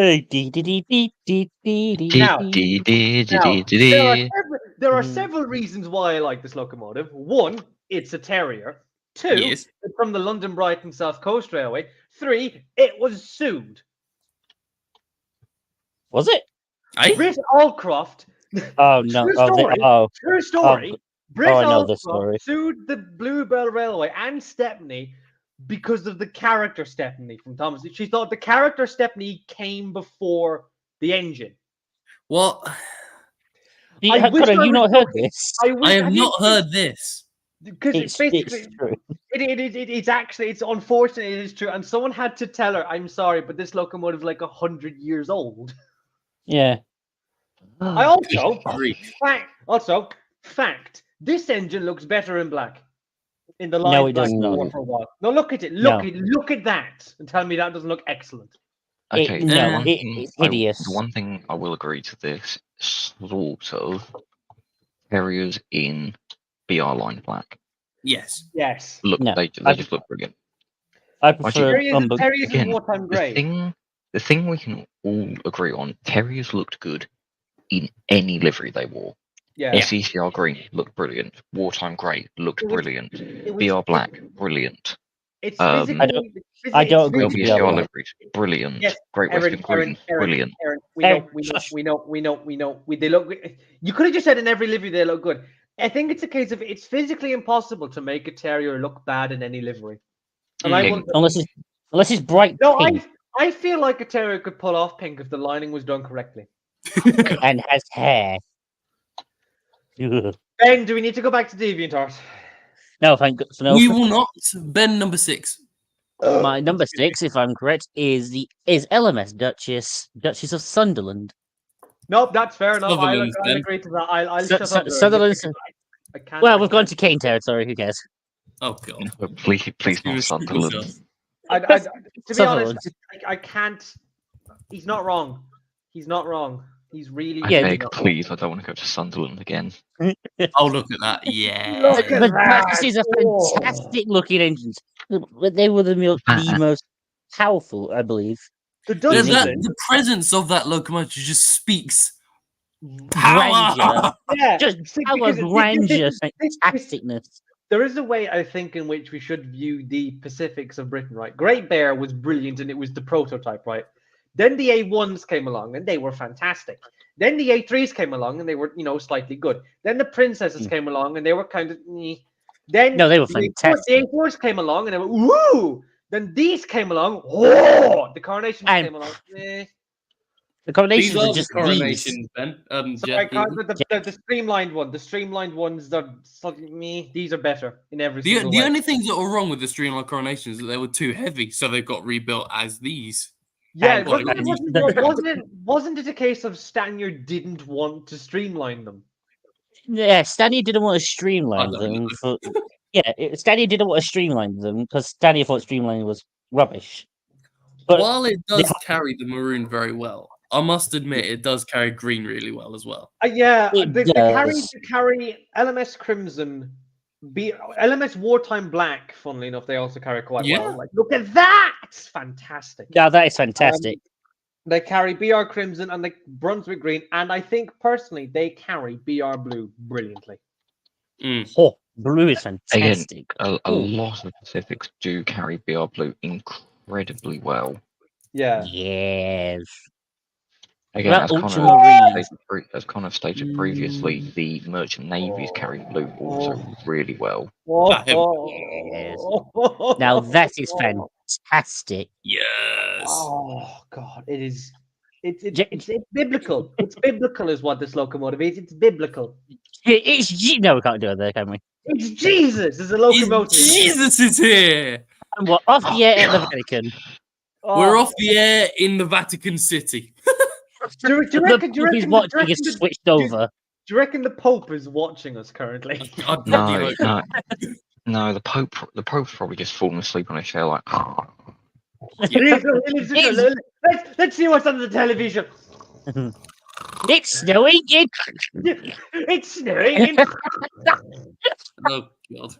there are several reasons why I like this locomotive. One, it's a Terrier. Two, Yes. it's from the London Brighton South Coast Railway. Three, it was sued. Was it? Eh? Britt Allcroft. Oh no! True Oh, story. True story. Britt I know Allcroft this story. sued the Bluebell Railway and Stepney because of the character Stepney from Thomas. She thought the character Stepney came before the engine. What? I wish Have I you was not heard joking. this? I have not heard this. Because it's basically It's true. it's actually it's unfortunate it is true, and someone had to tell her, "I'm sorry, but this locomotive is like 100 years old." Yeah. I also Grief. fact this engine looks better in black. In the No, light it does black not. more for a while. No, look at it. Look at that, and tell me that doesn't look excellent. Okay, no, the one it- thing it's hideous. the one thing I will agree to this sort of Terriers in BR line black. Yes. Yes. Look, No, they I- just look brilliant. I prefer Terriers is again, wartime grey. The thing we can all agree on, Terriers looked good in any livery they wore. Yeah. SECR green looked brilliant. Wartime grey looked It was- brilliant. It was- BR black, brilliant. It's I physically. I don't it's agree with physically- BR WCR black. liveries, brilliant. Yes, Great Western green, brilliant. Aaron, Aaron, we know. They look. You could have just said in every livery they look good. I think it's a case of it's physically impossible to make a terrier look bad in any livery. And I Mm. will, unless it's bright no, pink I feel like a terrier could pull off pink if the lining was done correctly. and has hair. Ugh. Ben, do we need to go back to DeviantArt? No, thank God. No. We will not. Ben number 6. My number 6, if I'm correct, is LMS Duchess of Sunderland. Nope, that's fair enough. I'll Sutherland's then. agree to that. I'll Su- shut Su- up. there. Sutherland's- I can't. Well, I we've gone can't- to Kane territory. Who cares? Oh god. But please Let's not restrict Sunderland. ourselves. to be Sutherland. honest, I can't. He's not wrong. He's not wrong. He's really. I Yeah, beg, not please, I don't want to go to Sunderland again. Oh, look at that. Yeah. Look at But that. this is a Oh. fantastic looking engines. But they were the most powerful, I believe. The The, Dutchman. the presence of that locomotive just speaks power. Grandeur. Yeah, Just see, power, because grandeur, this- fantasticness. there is a way I think in which we should view the Pacifics of Britain, right? Great Bear was brilliant and it was the prototype, right? Then the A1s came along and they were fantastic. Then the A3s came along and they were, slightly good. Then the Princesses came along and they were kind of. Then No, they were the fantastic. A4s came along and they were woo. Then these came along. Oh, the Coronations And- came along. The These coronations are are the just coronations, Ben. So Jack, the streamlined one. The streamlined ones are slightly me. These are better in every single the way. only things that were wrong with the streamlined coronations is that they were too heavy, so they got rebuilt as these. Yeah, And- wasn't it a case of Stanyard didn't want to streamline them? Yeah, Stanley didn't want to I streamline don't them. know. Stanley didn't want to streamline them because Stanley thought streamlining was rubbish. But While it does carry the maroon very well, I must admit it does carry green really well as well. Yeah, It they does. carry LMS Crimson, LMS Wartime Black. Funnily enough, they also carry quite Yeah. well. Like, look at that! It's fantastic. yeah, that is fantastic. They carry BR Crimson and the Brunswick Green, and I think personally they carry BR Blue brilliantly. Mm. Oh, blue is fantastic. A Ooh. lot of Pacifics do carry BR Blue incredibly well. Yeah. Yes. Again, Well, as Connor ultramarine. as Connor stated previously, the merchant navies carry blue also really well. Yes. Now that is fantastic. Yes. Oh God, it is. It's Ja- biblical. It's biblical, is what this locomotive is. It's biblical. No, we can't do it there, can we? It's Jesus. It's a locomotive. Jesus is here. And we're off the air at the Vatican. Oh, We're off the air in the Vatican City. Do you The reckon? Do you Pope is reckon? watching is switched over. Do you reckon the Pope is watching us currently? I'd No, bloody hope- no, the Pope's probably just fallen asleep on a chair like. Let's see what's on the television. It's snowing. It's snowing. Oh god.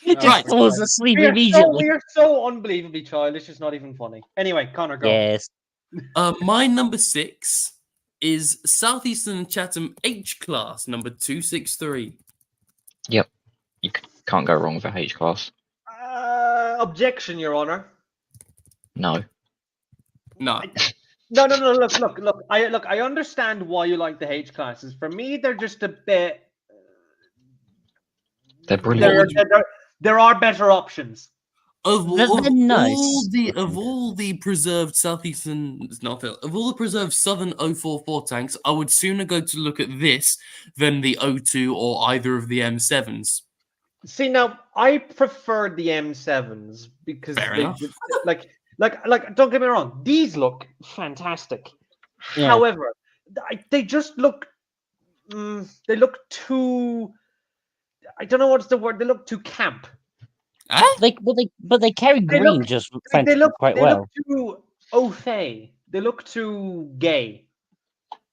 It just Right. falls asleep we immediately. are so unbelievably childish. It's not even funny. Anyway, Connor, go. Yes. My number 6 is Southeastern Chatham H class number 263. You can't go wrong with a H class. Objection, Your Honor. No. No. No. Look. I understand why you like the H classes. For me, they're just a bit. They're brilliant. There are better options. They're nice. Of all the preserved southeastern, of all the preserved southern 044 tanks, I would sooner go to look at this than the O2 or either of the M7s. See, now I prefer the M7s because Fair they enough. just, like don't get me wrong, these look fantastic. Yeah. However, they just look they look too, I don't know what's the word, they look too camp. But they carry They green look- just They look quite they well. look too au fait. They look too gay.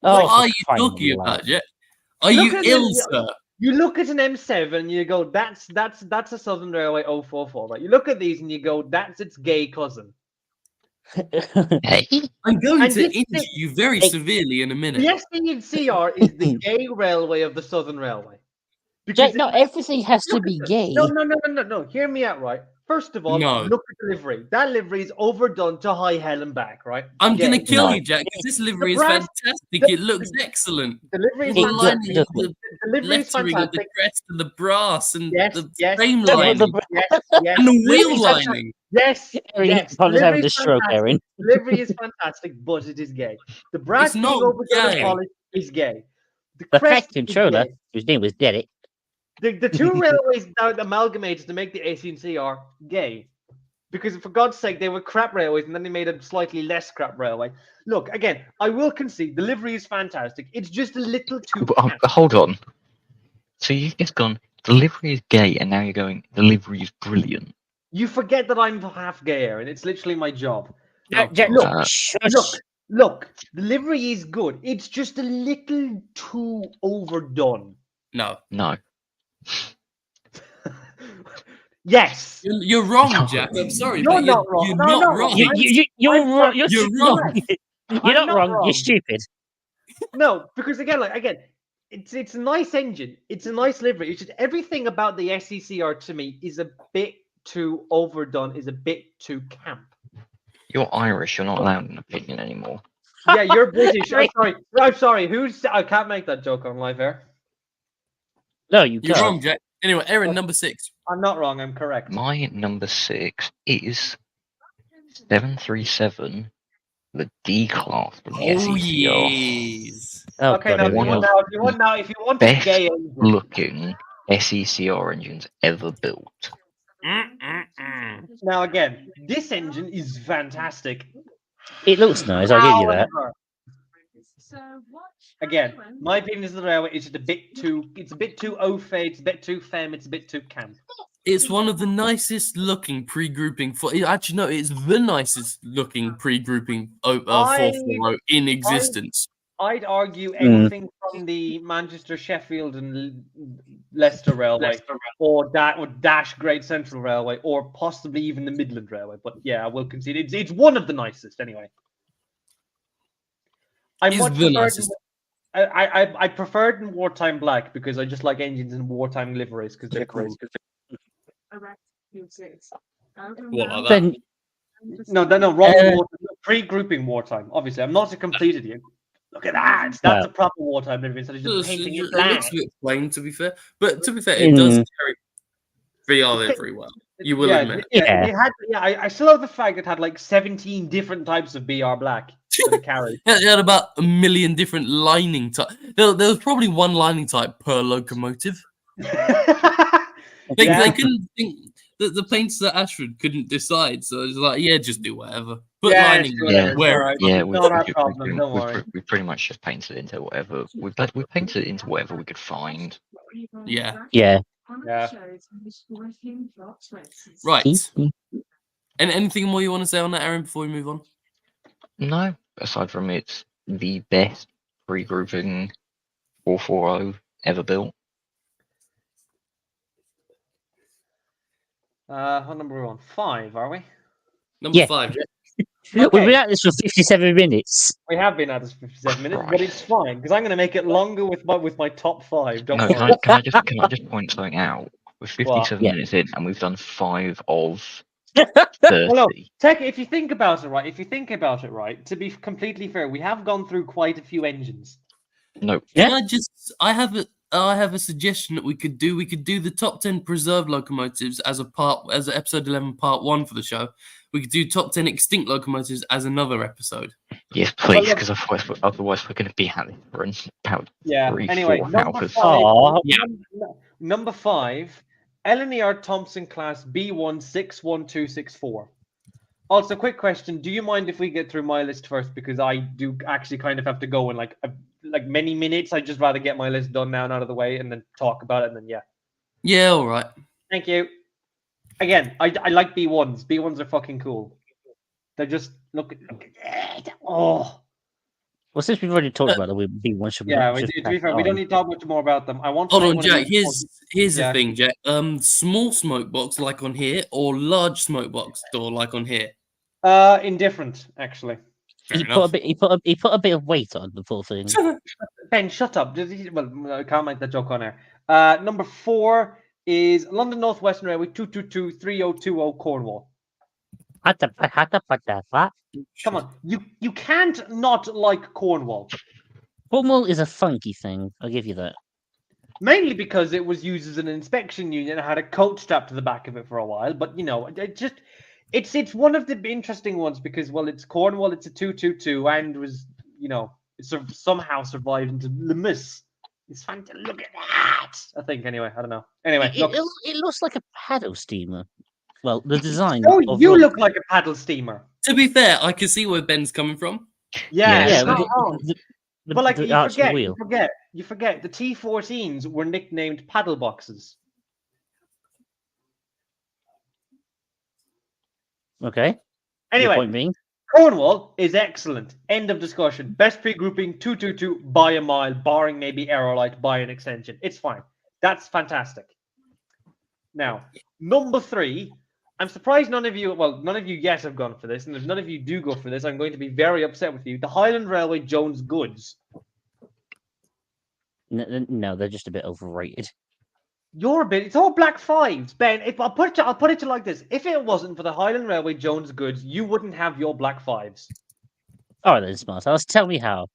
What Oh, are for you crying talking out loud. about, Jet? Are Look you at ill, it, sir? You look at an M7 and you go, that's a Southern Railway 044, right? You look at these and you go, that's its gay cousin. Hey, I'm going And to this injure thing- you very Hey. severely in a minute. The SCR is the gay railway of the Southern Railway. Jack, not everything has to Look be at gay. No. Hear me out, right? First of all, No. look at the livery. That livery is overdone to high hell and back, right? I'm going to Gay. kill No. you, Jack, because this livery is brass- fantastic. the- It looks excellent. The livery is The It does- lining, fantastic. does the The livery is lettering of the fantastic. crest and the brass and Yes, the yes. frame The- lining Yes. and the Livery wheel is fantastic. lining. Yes. Erin, Yes. Connor's having Livery a is stroke, fantastic. Erin. Livery is fantastic, but it is gay. The brass It's not being overdone and gay. polished is gay. The crest fact is controller, gay. whose name was Derek. The two railways now amalgamated to make the 18C are gay. Because for God's sake, they were crap railways, and then they made a slightly less crap railway. Look, again, I will concede the livery is fantastic. It's just a little too. But hold on. So you've just gone, the livery is gay, and now you're going, the livery is brilliant. You forget that I'm half gay, Aaron. It's literally my job. Jack, Look, shush. Look, the livery is good. It's just a little too overdone. No. No. Yes. You're wrong, Jack. I'm sorry. You're but not wrong. You're No, not no, wrong. You're I'm wrong. You're You're wrong. You're I'm not not wrong. wrong. You're stupid. No, because again, it's a nice engine. It's a nice livery. It's just everything about the SECR to me is a bit too overdone. Is a bit too camp. You're Irish, you're not allowed an opinion anymore. Yeah, you're British. I'm sorry. I'm sorry. I can't make that joke on live air. No, you You're can't. wrong, Jack. Anyway, Aaron, number 6. I'm not wrong. I'm correct. My number 6 is 737, the D class from the Oh, SECR. yes. Oh, Okay, God, now, here we one go. of if you want best gay engine, looking SECR engines ever built. now again, this engine is fantastic. It looks nice. I'll give you that. However, again, my opinion is the railway is just a bit too. It's a bit too au fait. It's a bit too femme. It's a bit too camp. It's one of the nicest looking pre-grouping for. Actually, no, it's the nicest looking pre-grouping 440 in existence. I'd argue anything from the Manchester, Sheffield, and Leicester Railway, or Dash Great Central Railway, or possibly even the Midland Railway. But yeah, I will concede it's one of the nicest anyway. I preferred in wartime black because I just like engines in wartime liveries because they're cool. What, like that? Then No, wrong. Pre-grouping wartime. Obviously, I'm not a complete idiot. Look at that. That's a proper wartime livery instead of just painting it It black. looks a bit plain, to be fair. But to be fair, it does carry VR livery well. You will admit. Yeah. It had, I still love the fact it had like 17 different types of BR black that it carried. It had about a million different lining types. There was probably one lining type per locomotive. They couldn't think that the painters at Ashford couldn't decide, so it's like, yeah, just do whatever. Put lining where. We pretty much just painted it into whatever we painted it into whatever we could find. Yeah. Yeah. Right. And anything more you want to say on that, Aaron, before we move on? No, aside from it's the best pre-grouping 440 ever built. What number are we on? 5, are we? Number 5. We've been at this for 57 minutes. We have been at this for 57 minutes, but it's fine because I'm going to make it longer with my top 5. Don't worry. Can I just point something out? We're 57 minutes in, and we've done 5 of 30. Well, no, if you think about it right, to be completely fair, we have gone through quite a few engines. No. Yeah. I have a suggestion that we could do. We could do the top 10 preserved locomotives as episode 11 part 1 for the show. We could do top 10 extinct locomotives as another episode. Yes, please, because otherwise we're going to be at it for about 3-4 hours. Number 5, Eleanor Thompson class B1611264. Also, quick question: do you mind if we get through my list first? Because I do actually kind of have to go in like many minutes. I'd just rather get my list done now and out of the way, and then talk about it. And then yeah, all right. Thank you. Again, I like B1s. B1s are fucking cool. They're just look at oh. Well, since we've already talked about the B1, should we? Yeah, to be fair, we don't need to talk much more about them. I want. Hold on, Jack. Here's the thing, Jack. Small smoke box like on here, or large smoke box door like on here. Indifferent, actually. He put a bit of weight on the full thing. Ben, shut up. Well, I can't make that joke on air. Number 4 is London North Western Railway 222-3020 Cornwall. Come on, you can't not like Cornwall. Cornwall is a funky thing. I'll give you that. Mainly because it was used as an inspection unit and had a coat strapped to the back of it for a while. But it's one of the interesting ones because it's Cornwall. It's a 222 and was it somehow survived into Lemus. It's fun to look at that. I think anyway. I don't know. Anyway, it looks like a paddle steamer. Well, the design. Oh, of you Rock- look like a paddle steamer. To be fair, I can see where Ben's coming from. Yeah, Yes. it's not wrong. But like the you arch of the forget, wheel. you forget the T14s were nicknamed paddle boxes. Okay. Your Anyway, point being, Cornwall is excellent. End of discussion. Best pre-grouping 222 by a mile, barring maybe Aerolite by an extension. It's fine. That's fantastic. Now, number 3. I'm surprised none of you yet have gone for this, and if none of you do go for this, I'm going to be very upset with you. The Highland Railway Jones Goods. no, they're just a bit overrated. You're a bit. It's all black fives, Ben. If I'll put it to like this: if it wasn't for the Highland Railway Jones Goods, you wouldn't have your black fives. All right, then, Smart House, tell me how.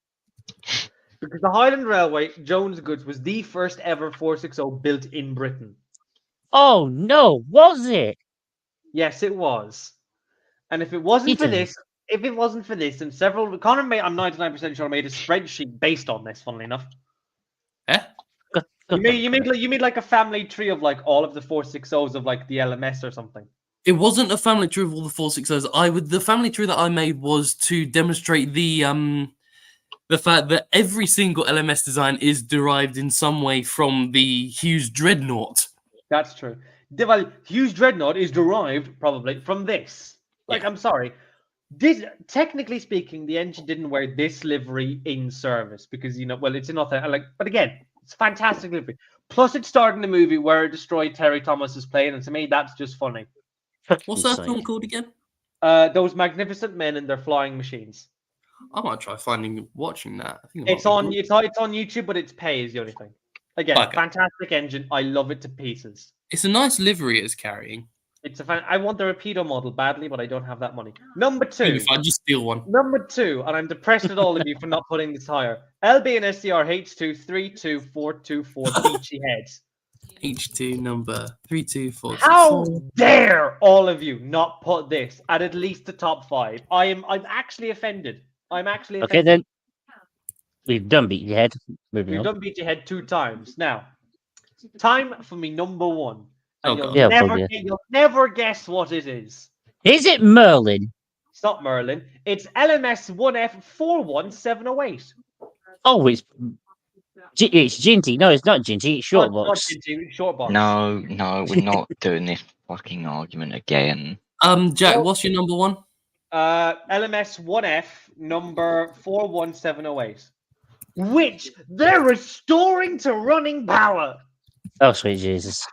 Because the Highland Railway Jones Goods was the first ever 460 built in Britain. Oh no, was it? Yes, it was. And if it wasn't for Italy. this, and several Connor made, I'm 99% sure made a spreadsheet based on this. Funnily enough, you made like a family tree of like all of the 460s of like the LMS or something. It wasn't a family tree of all the 460s. The family tree that I made was to demonstrate the fact that every single LMS design is derived in some way from the Hughes Dreadnought. That's true. Well, Hughes Dreadnought is derived probably from this. Like, Yeah. I'm sorry. This, technically speaking, the engine didn't wear this livery in service because it's not like. But again, it's fantastic livery. Plus, it starred in a movie where it destroyed Terry Thomas's plane, and to me, that's just funny. What's that film called again? Those magnificent men and their flying machines. I might try watching that. I think It's on YouTube, but it's pay is the only thing. Again, Okay. fantastic engine. I love it to pieces. It's a nice livery it's carrying. I want the Rapido model badly, but I don't have that money. Number 2. If I just steal one. Number 2, and I'm depressed at all of you for not putting this higher. LB and SCR H23244 Beachy Heads. H2 number 324. How dare all of you not put this at least the top 5? I'm actually offended. Okay, then we've done Beat Your Head. Moving We've on. done Beachy Head 2 times. Now, time for me number 1. And Oh, you'll never guess what it is. Is it Merlin? It's not Merlin. It's LMS 1F41708. Oh, it's Ginty. No, it's not Ginty. It's Short Not Box. Ginty, short box. No, we're not doing this fucking argument again. Jack, what's your number 1? LMS 1F number 41708, which they're restoring to running power. Oh, sweet Jesus.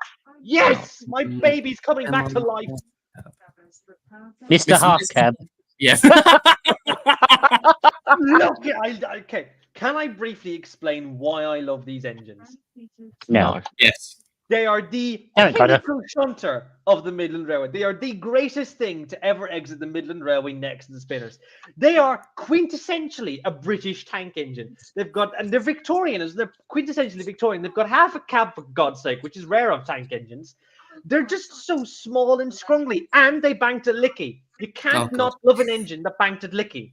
Yes, my baby's coming back to life. Mr. Half Cab. Yes. Look, okay. Can I briefly explain why I love these engines? No. Yes. They are the Eric Carter. pinnacle shunter of the Midland Railway. They are the greatest thing to ever exit the Midland Railway next to the spinners. They are quintessentially a British tank engine. And they're Victorian, they're quintessentially Victorian. They've got half a cab, for God's sake, which is rare of tank engines. They're just so small and scrungly, and they banked at Licky. You can't not love an engine that banked at Licky.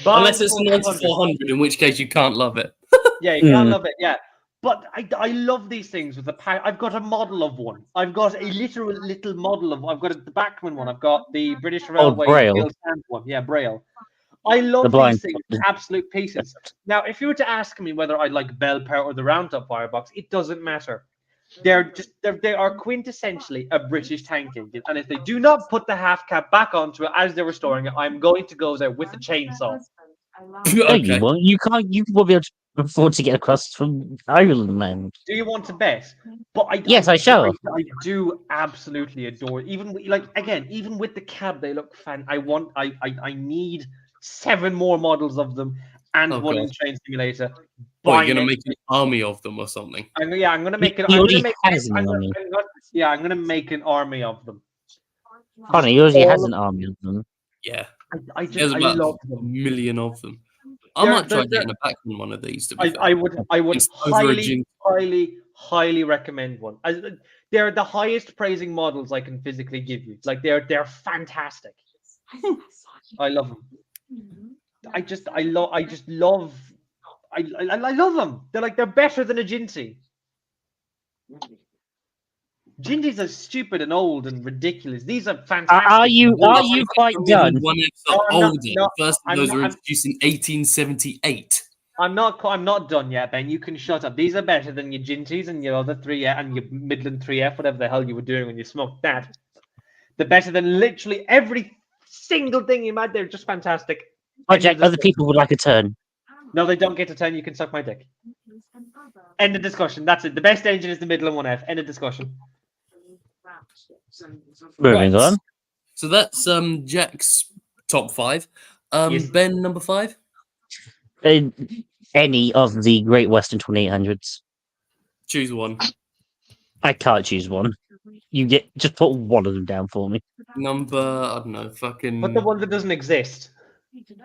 Unless it's a 9400, in which case you can't love it. Yeah, you can't love it. Yeah, but I love these things with the power. I've got a model of one. I've got a literal little model of. I've got the Bachmann one. I've got the British Railway Braille. one. Yeah, Braille. I love these things, absolute pieces. Now, if you were to ask me whether I like Bell Power or the Roundtop Firebox, it doesn't matter. They are quintessentially a British tank engine, and if they do not put the half cap back onto it as they're restoring it, I'm going to go there with a chainsaw. No, you won't. You can't. You won't be able to afford to get across from Ireland, man. Do you want to bet? But I shall. I do absolutely adore. Even with the cab, they look fan. I need 7 more models of them and one in Train Simulator. You're gonna make an army of them or something. I'm gonna make it. He I'm already gonna make, has an I'm gonna, army. I'm gonna- I'm gonna make an army of them. Connor, he already has an army of them. Yeah. I There's just about love a them. million of them. I might try getting a back on one of these. To be fair. I would It's over a gin- highly recommend one. They're the highest praising models I can physically give you. Like they're fantastic. I love them. I love them. They're better than a Ginty. Gingies are stupid and old and ridiculous. These are fantastic. Are you quite done? One No, I'm not- older. no, The first of I'm those not- were I'm- introduced in 1878. I'm not done yet, Ben. You can shut up. These are better than your Gingies and your other 3F and your Midland 3F, whatever the hell you were doing when you smoked that. They're better than literally every single thing you had. They're just fantastic. Project, other people would like a turn. No, they don't get to 10. You can suck my dick. End of discussion. That's it. The best engine is the Midland 1F. End of discussion. Moving Right. on. So that's Jack's top 5. Yes. Ben, number 5. Any of the Great Western 2800s. Choose one. I can't choose one. You just put one of them down for me. Number, I don't know, fucking But the one that doesn't exist.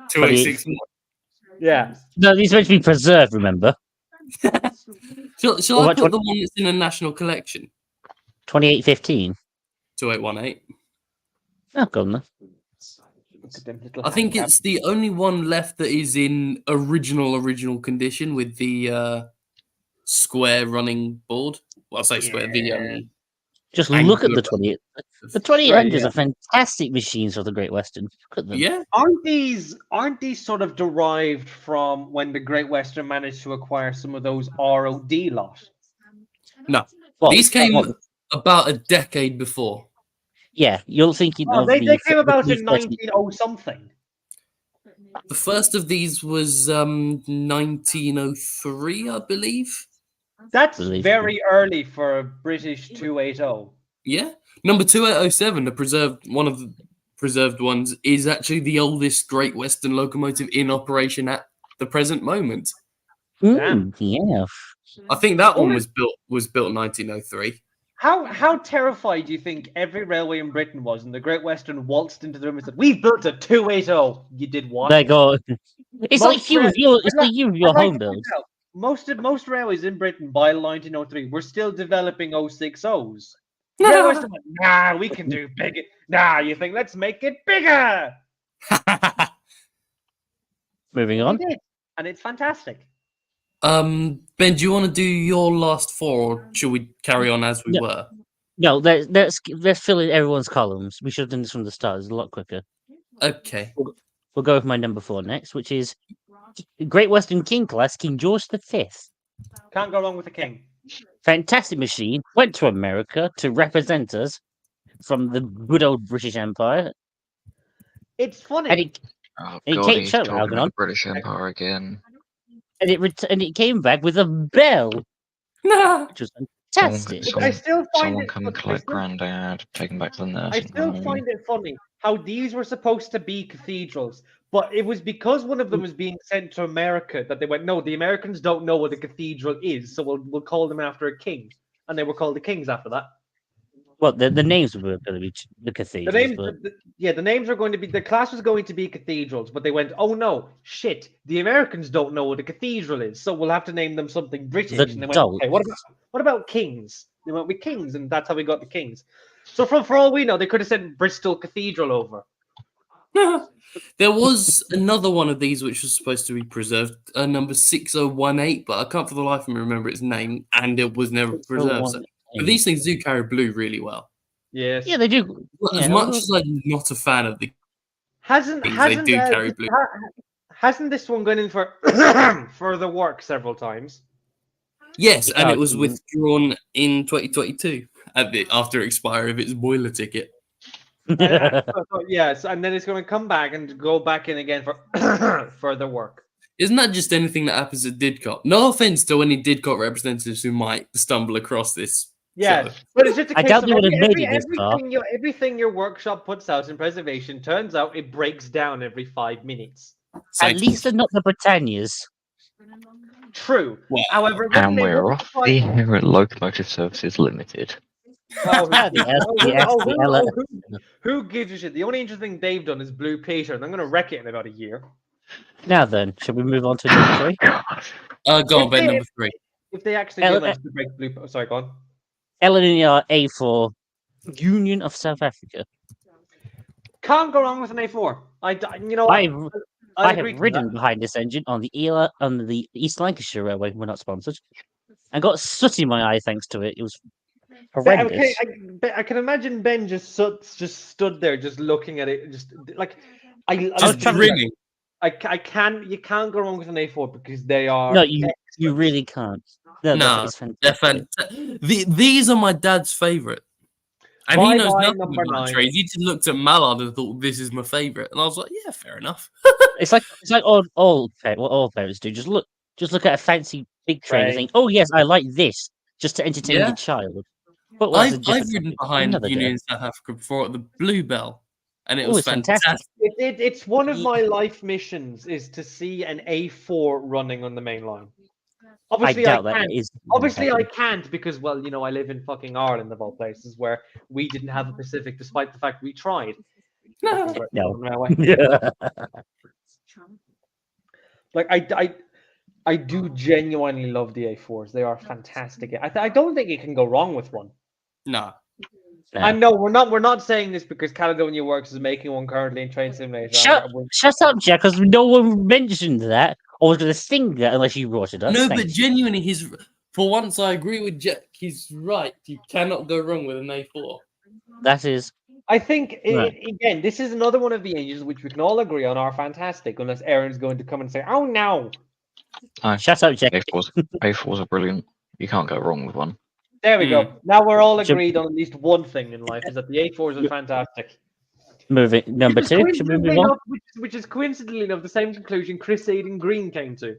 286. Yeah. No, these are meant to be preserved, remember? Shall Well, I which put one? the one that's in a national collection? 2815. 2818. Oh, go on then. Look at them little I think handicap. it's the only one left that is in original condition with the square running board. Well, I say square, the Just Angle look at the of- 28. The 2800s yeah. are fantastic machines for the Great Western. Look at them. yeah. Aren't these sort of derived from when the Great Western managed to acquire some of those ROD lot? Well, These came well, about a decade before. yeah, you're thinking Oh, of they the came about in 330 1900 something. The first of these was 1903, I believe. That's Believe very early for a British 280. Yeah. Number 2807, the one of the preserved ones, is actually the oldest Great Western locomotive in operation at the present moment. yeah. I think that one was built 1903. How terrified do you think every railway in Britain was when the Great Western waltzed into the room and said, "We've built a 280." You did what? They go. It's like Most you with your. It's I'd like you with your I'd like home to build. point out, most railways in Britain by 1903 were still developing 060s. Great Western went, nah, we can do bigger. Nah, you think let's make it bigger. Moving And on. they did, and it's fantastic. Ben, do you want to do your last 4, or should we carry on as we No. were? No, let's fill in everyone's columns. We should have done this from the start. It's a lot quicker. Okay. We'll go with my number 4 next, which is Great Western King class, King George V. Can't go wrong with the king. Fantastic machine. Went to America to represent us from the good old British Empire, It's funny. and it Oh It god, came- he's shut up, talking about Algernon. the British Empire again. and it came back with a bell, which was fantastic. Someone- I still find Someone it. come and I collect still- Grandad, take him back to the I nursing still home. find it funny how these were supposed to be cathedrals, but it was because one of them was being sent to America that they went, no, the Americans don't know what a cathedral is, so we'll call them after a king, and they were called the kings after that. Well, the names were going to be the The cathedrals, names, but the names are going to be the class was going to be cathedrals, but they went, oh no, shit, the Americans don't know what a cathedral is, so we'll have to name them something British. And they went, Dolts. okay, what about kings? They went with kings, and that's how we got the kings. So for all we know, they could have sent Bristol Cathedral over. There was another one of these which was supposed to be preserved, number 6018, but I can't for the life of me remember its name, and it was never preserved. So, but these things do carry blue really well. Yes. yeah, they do. As Yeah, much well- as I'm not a fan of the Hasn't things, hasn't they do carry blue. hasn't this one gone in for further work several times? Yes, and it was Mm. withdrawn in 2022 after expiry of its boiler ticket. Yes, and then it's going to come back and go back in again for further work. Isn't that just anything that happens at Didcot? No offense to any Didcot representatives who might stumble across this. Yeah, So- but it's just a I case doubt of they would have made it this far. everything your workshop puts out in preservation turns out it breaks down every 5 minutes. At least they're not the Britannias. True. Well, However, And we're off the here at Locomotive Services Limited. Oh, The Ella. who gives a shit? The only interesting thing they've done is Blue Peter, and I'm going to wreck it in about a year. Now then, shall we move on to number 3? go on, If Ben, they- number 3. If they actually Ella- manage to break Blue, sorry, go on. LNER A4, Union of South Africa. Can't go wrong with an A4. You know, I I have agree to ridden that. behind this engine on the East Lancashire Railway. We're not sponsored, and got soot in my eye thanks to it. It was horrendous. I can imagine Ben just stood there, just looking at it, just like Just grinning. I can you can't go wrong with an A4 because they are No, you excellent. really can't. No, No, it's fantastic. they're fantastic. These are my dad's favorite. And he knows Bye-bye, nothing number about 9. trades. He just looked at Mallard and thought, this is my favorite. And I was like, yeah, fair enough. It's like what all parents do. Just look at a fancy big train and Right. think, oh yes, I like this, just to entertain Yeah. your child. But well, that's a I've different ridden topic. behind Another day. Union South Africa before at the Bluebell. And it Oh, was it's fantastic. fantastic. It's one of Ye- my life missions is to see an A4 running on the main line. I Obviously, doubt that can't. it is. Obviously, I can't because, well, you know, I live in fucking Ireland of all places where we didn't have a Pacific, despite the fact we tried. No. Anyway. Like I do genuinely love the A4s. They are fantastic. I don't think you can go wrong with one. No. And no, we're not saying this because Caledonia Works is making one currently in Train Simulator. Shut up, Jack, because no one mentioned that. I was going to sing that unless you brought it up. No, Thank but you. genuinely, for once, I agree with Jack. He's right. You cannot go wrong with an A4. That is. I think Right. again, this is another one of the engines which we can all agree on are fantastic, unless Aaron's going to come and say, "Oh no." Shut up, Jack. A4s are brilliant. You can't go wrong with one. There we go. Now we're all Should- agreed on at least one thing in life: is that the A4s are fantastic. Moving number 2. Should we move on? Which is coincidentally enough the same conclusion Chris Aiden Green came to.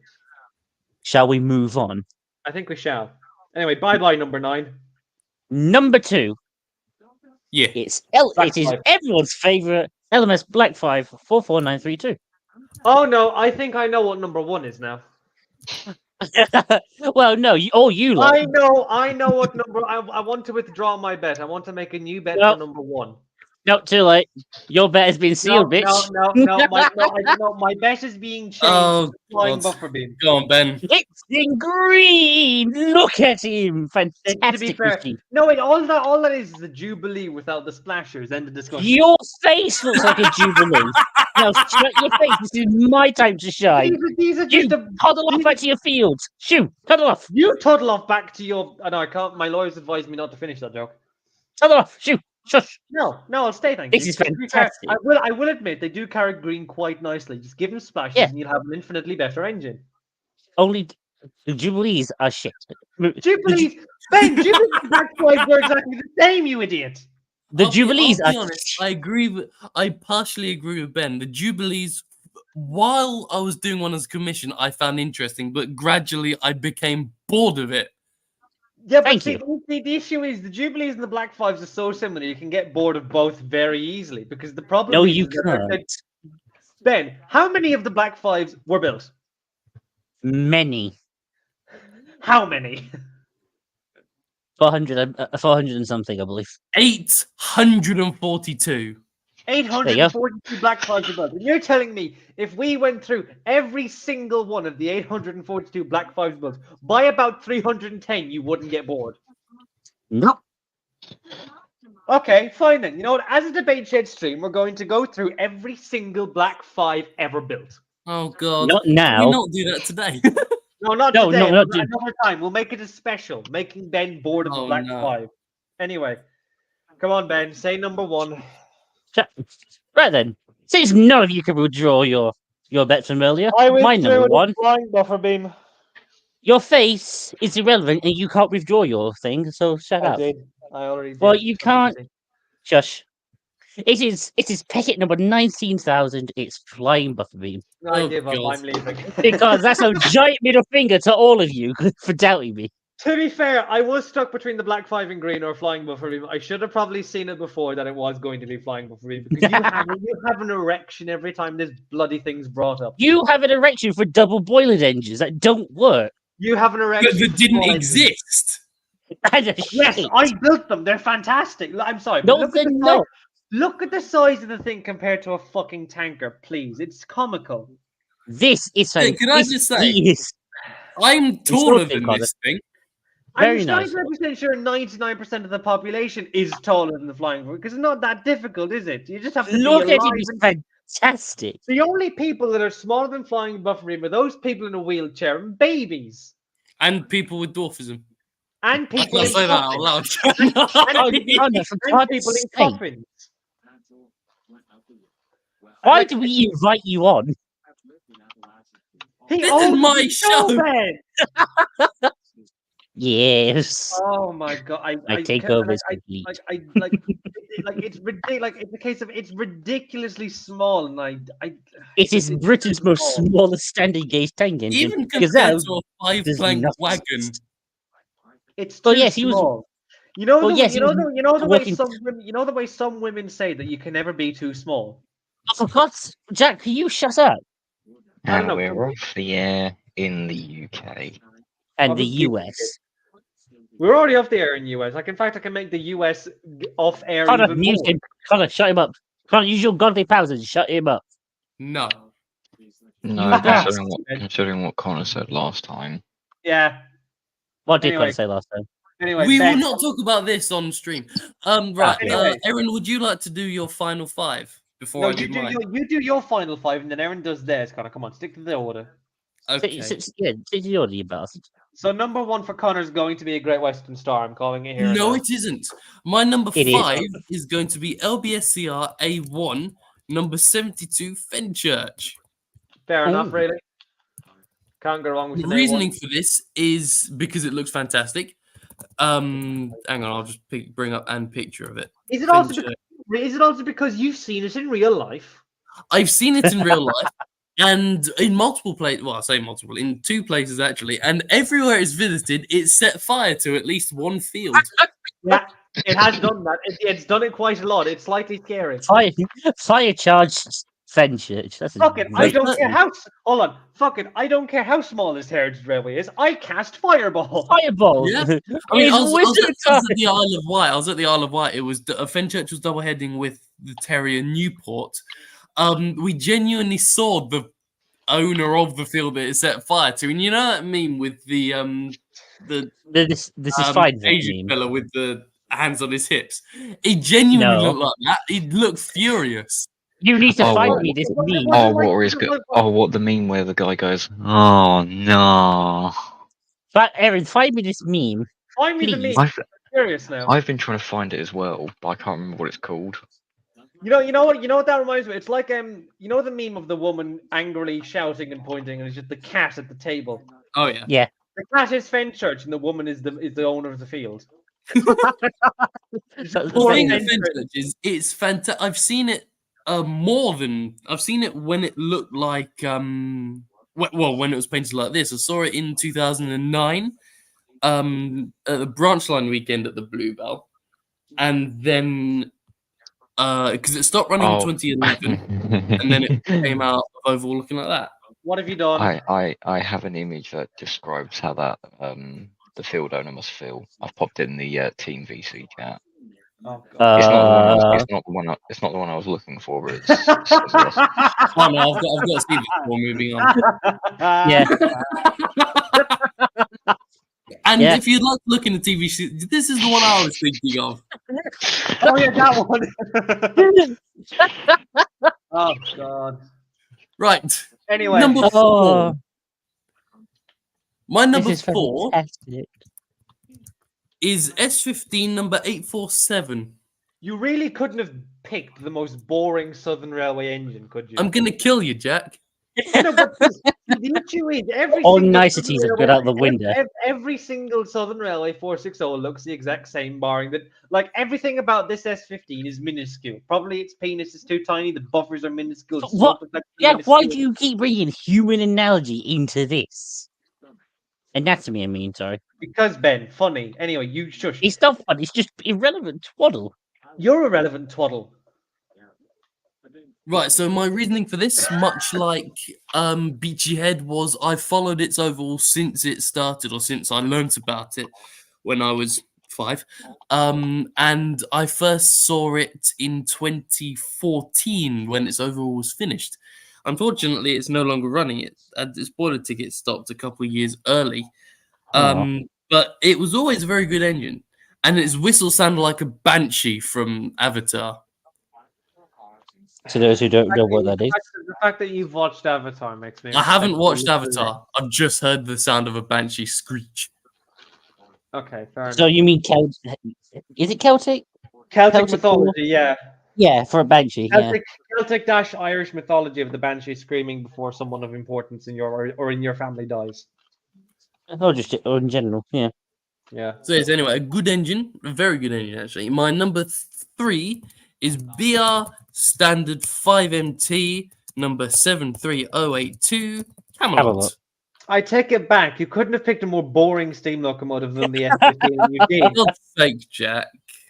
Shall we move on? I think we shall. Anyway, bye number 9. Number 2. Yeah. It is Black 5. everyone's favorite LMS Black 5 44932. Oh no, I think I know what number 1 is now. Well, no, you like. I know what number. I want to withdraw my bet. I want to make a new bet Nope. for number 1. No, too late. Your bet has been sealed, bitch. No, my bet is being changed. Oh, to flying God. buffer beam. Go on, Ben. It's in green. Look at him. Fantastic. To be fair, machine. no, wait. All that is the Jubilee without the splashers. End of discussion. Your face looks like a jubilee. Now shut your face. This is my time to shine. These are You just a. toddle off back to your fields. Shoo, toddle off. You toddle off back to your. No, I can't. My lawyers advised me not to finish that joke. Toddle off. Shoo. Shush. No, I'll stay. Thank This you. is To be fair, fantastic. I will admit they do carry green quite nicely. Just give them splashes, Yeah. and you'll have an infinitely better engine. Only the jubilees are shit. Jubilees, Ben. Jubilees and Black 5 were exactly the same. You idiot. The I'll jubilees be are. honest, I partially agree with Ben. The Jubilees, while I was doing one as a commission, I found interesting, but gradually I became bored of it. Yeah, but Thank see, you. the issue is the Jubilees and the Black Fives are so similar. You can get bored of both very easily because the problem. No, is you that they're- can't. Ben, how many of the Black Fives were built? Many. How many? 400 and something, I believe. 842. 842 Black Fives were built. And you're telling me if we went through every single one of the 842 Black Fives built by about 310, you wouldn't get bored. No. Okay, fine then. You know what? As a debate shed stream, we're going to go through every single Black Five ever built. Oh, God. Not Can now. we not do that today? No, not No, today. not Another time. We'll make it a special, making Ben bored of the Oh, Black no. Five. Anyway, come on, Ben. Say number 1. Right then. Since none of you can withdraw your bets from earlier, I my number 1. Flying buffer beam. Your face is irrelevant and you can't withdraw your thing, so shut I up. did. I already did. Well, you can't. Shush. It is Peckett number 19,000. It's flying buffer beam. No, I Oh, give up. God. I'm leaving. Because that's a giant middle finger to all of you for doubting me. To be fair, I was stuck between the Black Five and Green or Flying Buffer Beam. I should have probably seen it before that it was going to be Flying Buffer Beam because you have an erection every time this bloody thing's brought up. You have an erection for double boiler engines that don't work. You have an erection. That didn't for- exist. And a Yes, shit. I built them. They're fantastic. I'm sorry. but No, look, they're at the not. size, look at the size of the thing compared to a fucking tanker, please. It's comical. This is Hey, fantastic. can I just say- I'm still taller think than on this thing. Very I'm nice. 99% sure 99% of the population is taller than the Flying Buffer because it's not that difficult, is it? You just have to Look be at alive him. He's and- fantastic. The only people that are smaller than Flying Buffer Beam are those people in a wheelchair and babies. And people with dwarfism. And I people can't in say that out coffins. loud. And Oh, people, Connor, for and God's people in sake. coffins. Why Like, do we invite you on? He This is owns my the show, show. Ben. Yes. Oh my god! My takeover is complete. Like it's ridiculous. Like it's a case of it's ridiculously small, and It is it's Britain's too most small. smallest standing gauge tank engine. Even because compared that to a does 5-plank not wagon. It's Well, too yes, he was- small. You know well, the yes, you he know was the you know the way working- some women, you know the way some women say that you can never be too small. Oh, for God's Jack, can you shut up? I don't And know, we're come- off the air in the UK. And What the was the- US. We're already off the air in US. Like in fact, I can make the US off air Connor, even mute more. him. Connor, shut him up. Connor, use your godly powers and shut him up. No. No, You got- considering what Connor said last time. Yeah. What did Anyway. Connor say last time? Anyway, We will Ben, not talk about this on stream. Right. Anyway. Erin, would you like to do your final 5 before No, I do mine? you do your final 5, and then Aaron does theirs. Connor, come on, stick to the order. Okay. Yeah, say the order, you bastard. So number 1 for Connor is going to be a Great Western Star. I'm calling it here. and No, now. it isn't. My number It is. 5 is going to be LBSCR A1, number 72, Fenchurch. Fair enough, Ooh. really. Can't go wrong with The an reasoning A1. for this is because it looks fantastic. Hang on, I'll just bring up a picture of it. Is it also Fenchurch. because you've seen it in real life? I've seen it in real life and in multiple places. Well, I say multiple, in 2 places actually. And everywhere it's visited, it's set fire to at least one field. Yeah, it has done that. It's done it quite a lot. It's slightly scary. Fire charged Fenchurch. That's Fuck it, I great don't care name. how. Hold on, fuck it, I don't care how small this Heritage Railway is. I cast Fireball. Fireball. Yeah. I mean, It's I was wizard at time. the Isle of Wight. I was at the Isle of Wight. It was Fenchurch was double heading with the Terrier Newport. We genuinely saw the owner of the field that it set fire to, and you know that meme with the This is fine. that Asian meme. fella with the hands on his hips. He genuinely No. looked like that. He looked furious. You need to Oh, find what- me this meme. Oh, what the meme where the guy goes, "Oh no." But Aaron, find me this meme. Find me the Please. meme. I'm serious now. I've been trying to find it as well, but I can't remember what it's called. You know what that reminds me. It's like you know the meme of the woman angrily shouting and pointing, and it's just the cat at the table. Oh yeah. The cat is Fenchurch, and the woman is the owner of the field. That's The the thing thing. with Fenchurch is it's fantastic. I've seen it I've seen it when it looked like when it was painted like this. I saw it in 2009 at the branch line weekend at the Bluebell, and then because it stopped running in Oh. 2011 and then it came out of Oval looking like that. What have you done? I have an image that describes how that the field owner must feel. I've popped in the Team VC chat. Oh, God. It's not the one I was looking for. But it's, Oh no, I've got to see this before moving on. Yeah. And Yeah. if you'd like to look in the TV show, this is the one I was thinking of. Oh yeah, that one. Oh God. Right. Anyway, Number 4. Oh, My number this is 4 fantastic. is S15 number 847. you really couldn't have picked the most boring Southern Railway engine, could you? I'm gonna kill you, Jack. No, but the issue is every All single niceties Southern have got out the Railway- window. Every single Southern Railway 460 looks the exact same, barring that. Like everything about this S15 is minuscule. Probably its penis is too tiny. The buffers are minuscule. But smoke what- detectors are Yeah, why minuscule. do you keep bringing human analogy into this? Anatomy, I mean, sorry. Because Ben, funny. Anyway, you shush. It's not fun. It's just irrelevant twaddle. You're irrelevant, twaddle. Right, so my reasoning for this, much like Beachy Head, was I followed its overall since it started, or since I learnt about it when I was 5. And I first saw it in 2014 when its overall was finished. Unfortunately, it's no longer running. Its boiler ticket stopped a couple of years early. But it was always a very good engine. And its whistle sounded like a banshee from Avatar. To those who don't know what that is. The fact that you've watched Avatar makes me. I haven't watched respect you. Avatar. I've just heard the sound of a banshee screech. Okay, fair So enough. you mean Celtic? Is it Celtic? Celtic Celtic mythology, yeah. Yeah, for a banshee. Yeah. Celtic dash Irish mythology of the banshee screaming before someone of importance in your or in your family dies. Or just or in general. Yeah. Yeah. So yes, anyway, a good engine, a very good engine actually. My number 3 is BR Standard 5MT number 73082 Camelot. Camelot. I take it back. You couldn't have picked a more boring steam locomotive than the F-15 and you For did. God's sake, Jack.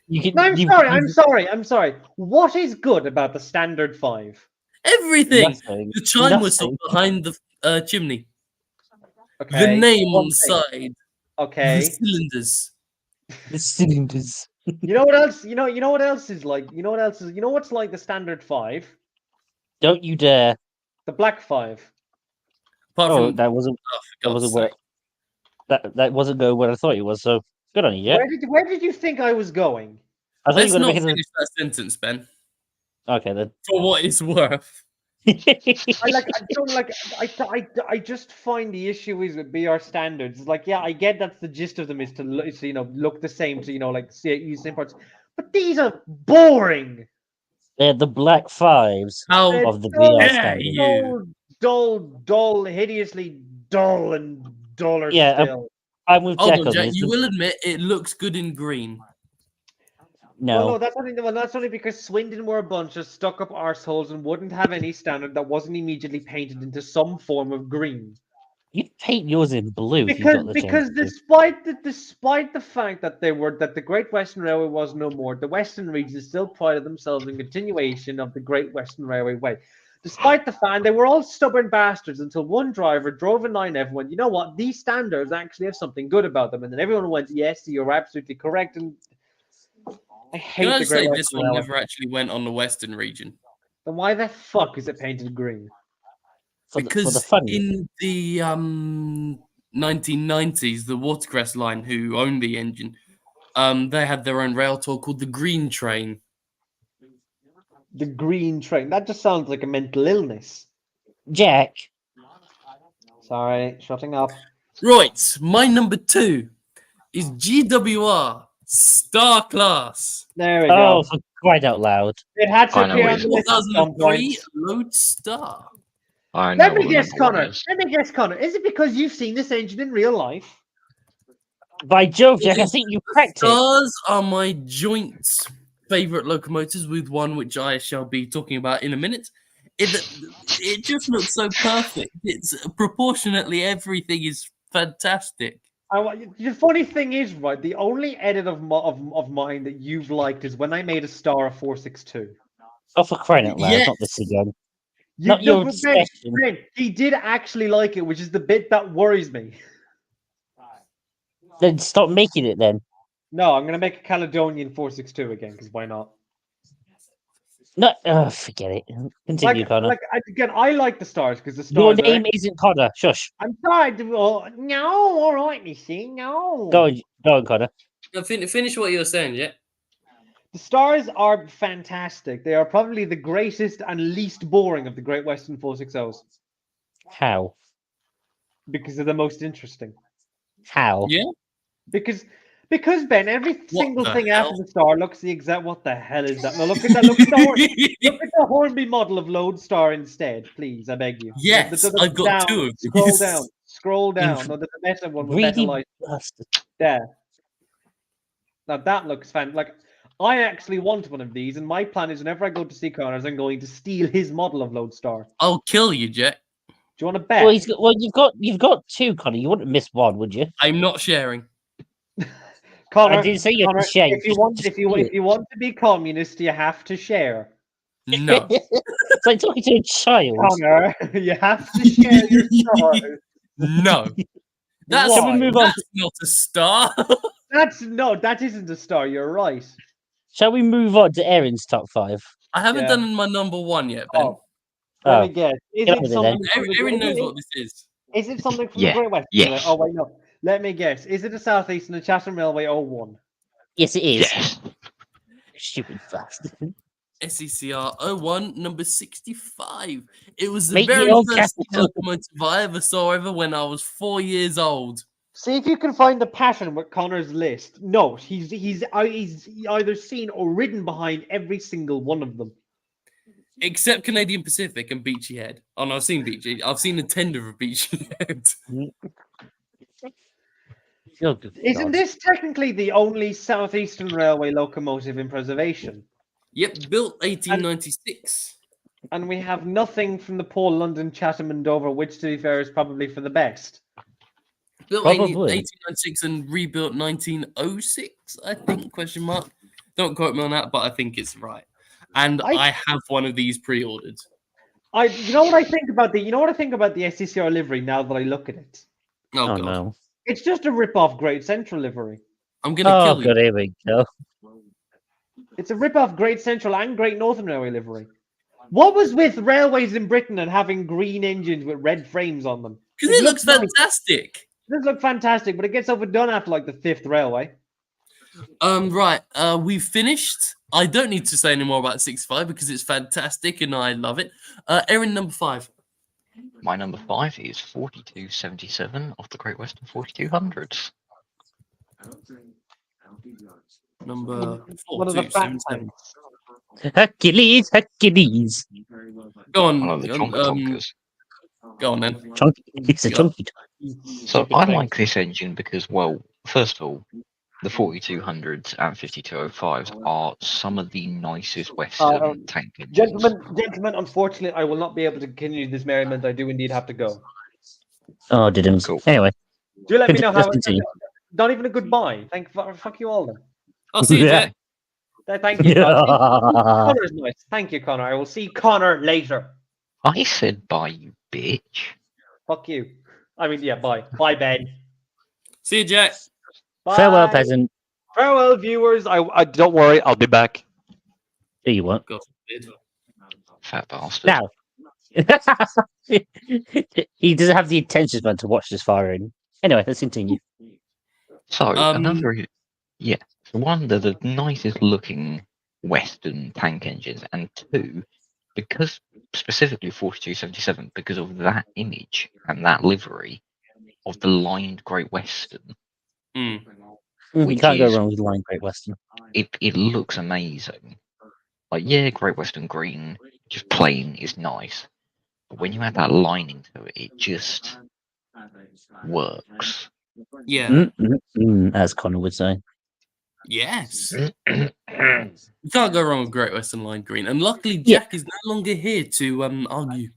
You can. No, I'm you- sorry. you- I'm sorry. What is good about the Standard 5? Everything. Nothing. The chime whistle Nothing. behind the chimney. Okay. The name on one the thing. side. Okay. The cylinders. The cylinders. You know what else? You know what else is like? You know what else is? You know what's like the Standard 5? Don't you dare! The Black 5. Apart Oh, from that wasn't. oh, That for wasn't God's where. sake. That wasn't going where I thought it was. So good on you. Yeah. Where did you think I was going? I thought you Let's were not going to make finish that sentence, Ben. Okay then. For what it's worth. I just find the issue is with BR standards. It's like, yeah, I get that's the gist of them is to look the same, to like use the same parts, but these are boring. They're the black fives How of the dull, VR dare standard. you? dull, hideously dull and duller Yeah, still. I'm with Hold Jack on, on Jack. this. You will admit it looks good in green. Well, No. no, that's only because Swindon were a bunch of stuck-up arseholes and wouldn't have any standard that wasn't immediately painted into some form of green. You paint yours in blue if you Because got the because chance. despite the fact that the Great Western Railway was no more, the Western regions still prided themselves in continuation of the Great Western Railway way. Despite the fact they were all stubborn bastards until one driver drove a 9F and went, you know what, these standards actually have something good about them, and then everyone went, yes, you're absolutely correct. And I hate Can I the just Great say Western this one Railway. never actually went on the Western region? Then why the fuck is it painted green? for Because the fun. in the 1990s, the Watercress Line, who owned the engine, they had their own rail tour called the Green Train. The green train. That just sounds like a mental illness. Jack. Sorry, shutting up. Right, my number 2 is GWR Star Class. There we Oh, go. for crying out loud. It had to I know appear what on it the is. list at some 2003 point. Lodestar. I know Let me what the guess, number one Connor. is. Let me guess, Connor. Is it because you've seen this engine in real life? By Jove, Jack, I think you cracked it. Stars are my joint favorite locomotives, with one which I shall be talking about in a minute. It just looks so perfect. It's proportionately everything is fantastic. The funny thing is, right, the only edit of mine that you've liked is when I made a star of 462. Oh, for crying out loud, Yes. not this again. You, Not your but Ben, obsession. Ben, he did actually like it, which is the bit that worries me. Then stop making it then. No, I'm going to make a Caledonian 462 again, because why not? No, forget it. Continue, Connor. Again, I like the stars because the Your stars. name isn't Connor. Shush. I'm sorry. No, all right, you see, no. Go on, Connor. Finish what you were saying, yeah? The stars are fantastic. They are probably the greatest and least boring of the Great Western 460s How? because they're the most interesting. How? Yeah. Because Ben, every single the thing hell? after the star looks the exact. What the hell is that? No, look at that. Look at the Hornby model of Lodestar instead, please. I beg you. Yes, I've got down, 2 of Scroll these. down. Scroll down. Inf- No, there's a better one with better Greedy light. bastard. There. Now that looks fan. Like I actually want one of these, and my plan is whenever I go to see Connors, I'm going to steal his model of Lodestar. I'll kill you, Jack. Do you want to bet? Well, you've got 2, Connor. You wouldn't miss one, would you? I'm not sharing. Connor, I didn't say you had Connor, to share. if you want to be communist, you have to share. No. It's like talking to a child. Connor, you have to share your stars. No. That's, Shall we move on? that's not a star. That isn't a star. You're right. Shall we move on to Aaron's top 5? I haven't Yeah. done my number 1 yet, Ben. Oh, let Oh, me guess. Is get it on with it something? then. from the Erin Great- knows what this is. Is it something from Yeah, the Great Western? yes. Oh wait, no. Let me guess. Is it a Southeastern and Chatham Railway 01? Yes, it is. Yes. Stupid bastard. SECR 01, number 65. It was the Make very your first capital. locomotive I ever saw when I was 4 years old. See if you can find the pattern with Connor's list. No, he's either seen or ridden behind every single one of them. Except Canadian Pacific and Beachy Head. Oh no, I've seen Beachy. I've seen the tender of Beachy Head. Oh, good Isn't God. this technically the only Southeastern Railway locomotive in preservation? Yep, built 1896. And we have nothing from the Paul London, Chatham, and Dover, which to be fair is probably for the best. Built Probably. 1896 and rebuilt 1906, I think, question mark. Don't quote me on that, but I think it's right. And I have one of these pre-ordered. You know what I think about the SCCR livery now that I look at it? Oh, Oh God. no. It's just a rip-off Great Central livery. I'm going to Oh kill you. God, here we go. It's a rip-off Great Central and Great Northern Railway livery. What was with railways in Britain and having green engines with red frames on them? Because it looks nice. fantastic. It does look fantastic, but it gets overdone after like the 5th railway. Right. We've finished. I don't need to say any more about 65 because it's fantastic and I love it. Erin, number 5. My number 5 is 4277 of the Great Western 4200s. Number 4, One of the 2, fat 7, 7. Hercules, Hercules. Go One on. of the Tonka Tonkas. Go on then. Chunky. It's a Go. chunky. So I like this engine because, well, first of all, the 4200s and 5205s are some of the nicest Western tank engines. Gentlemen, unfortunately, I will not be able to continue this merriment. I do indeed have to go. Oh, didn't. Cool. Anyway. Do let me know how. Let's continue. Not even a goodbye. Fuck you all then. I'll see you, Yeah. Jack. Thank you. Connor is nice. Thank you, Connor. I will see Connor later. I said bye, you bitch. Fuck you. I mean, yeah. Bye. Bye, Ben. See you, Jack. Bye. Farewell, peasant. Farewell, viewers. I don't worry. I'll be back. Do you want? God forbid. Fat bastard. Now. He doesn't have the intentions man to watch this far in. Anyway, let's continue. So one, they're the nicest looking Western tank engines, and two, because specifically 4277, because of that image and that livery of the lined Great Western, Mm. You Which can't go is- wrong with Line Great Western. it looks amazing. Like, yeah, Great Western green, just plain, is nice. But when you add that lining to it, it just works. Yeah. As Connor would say. Yes. You can't go wrong with Great Western Line Green. And luckily, Yeah. Jack is no longer here to argue.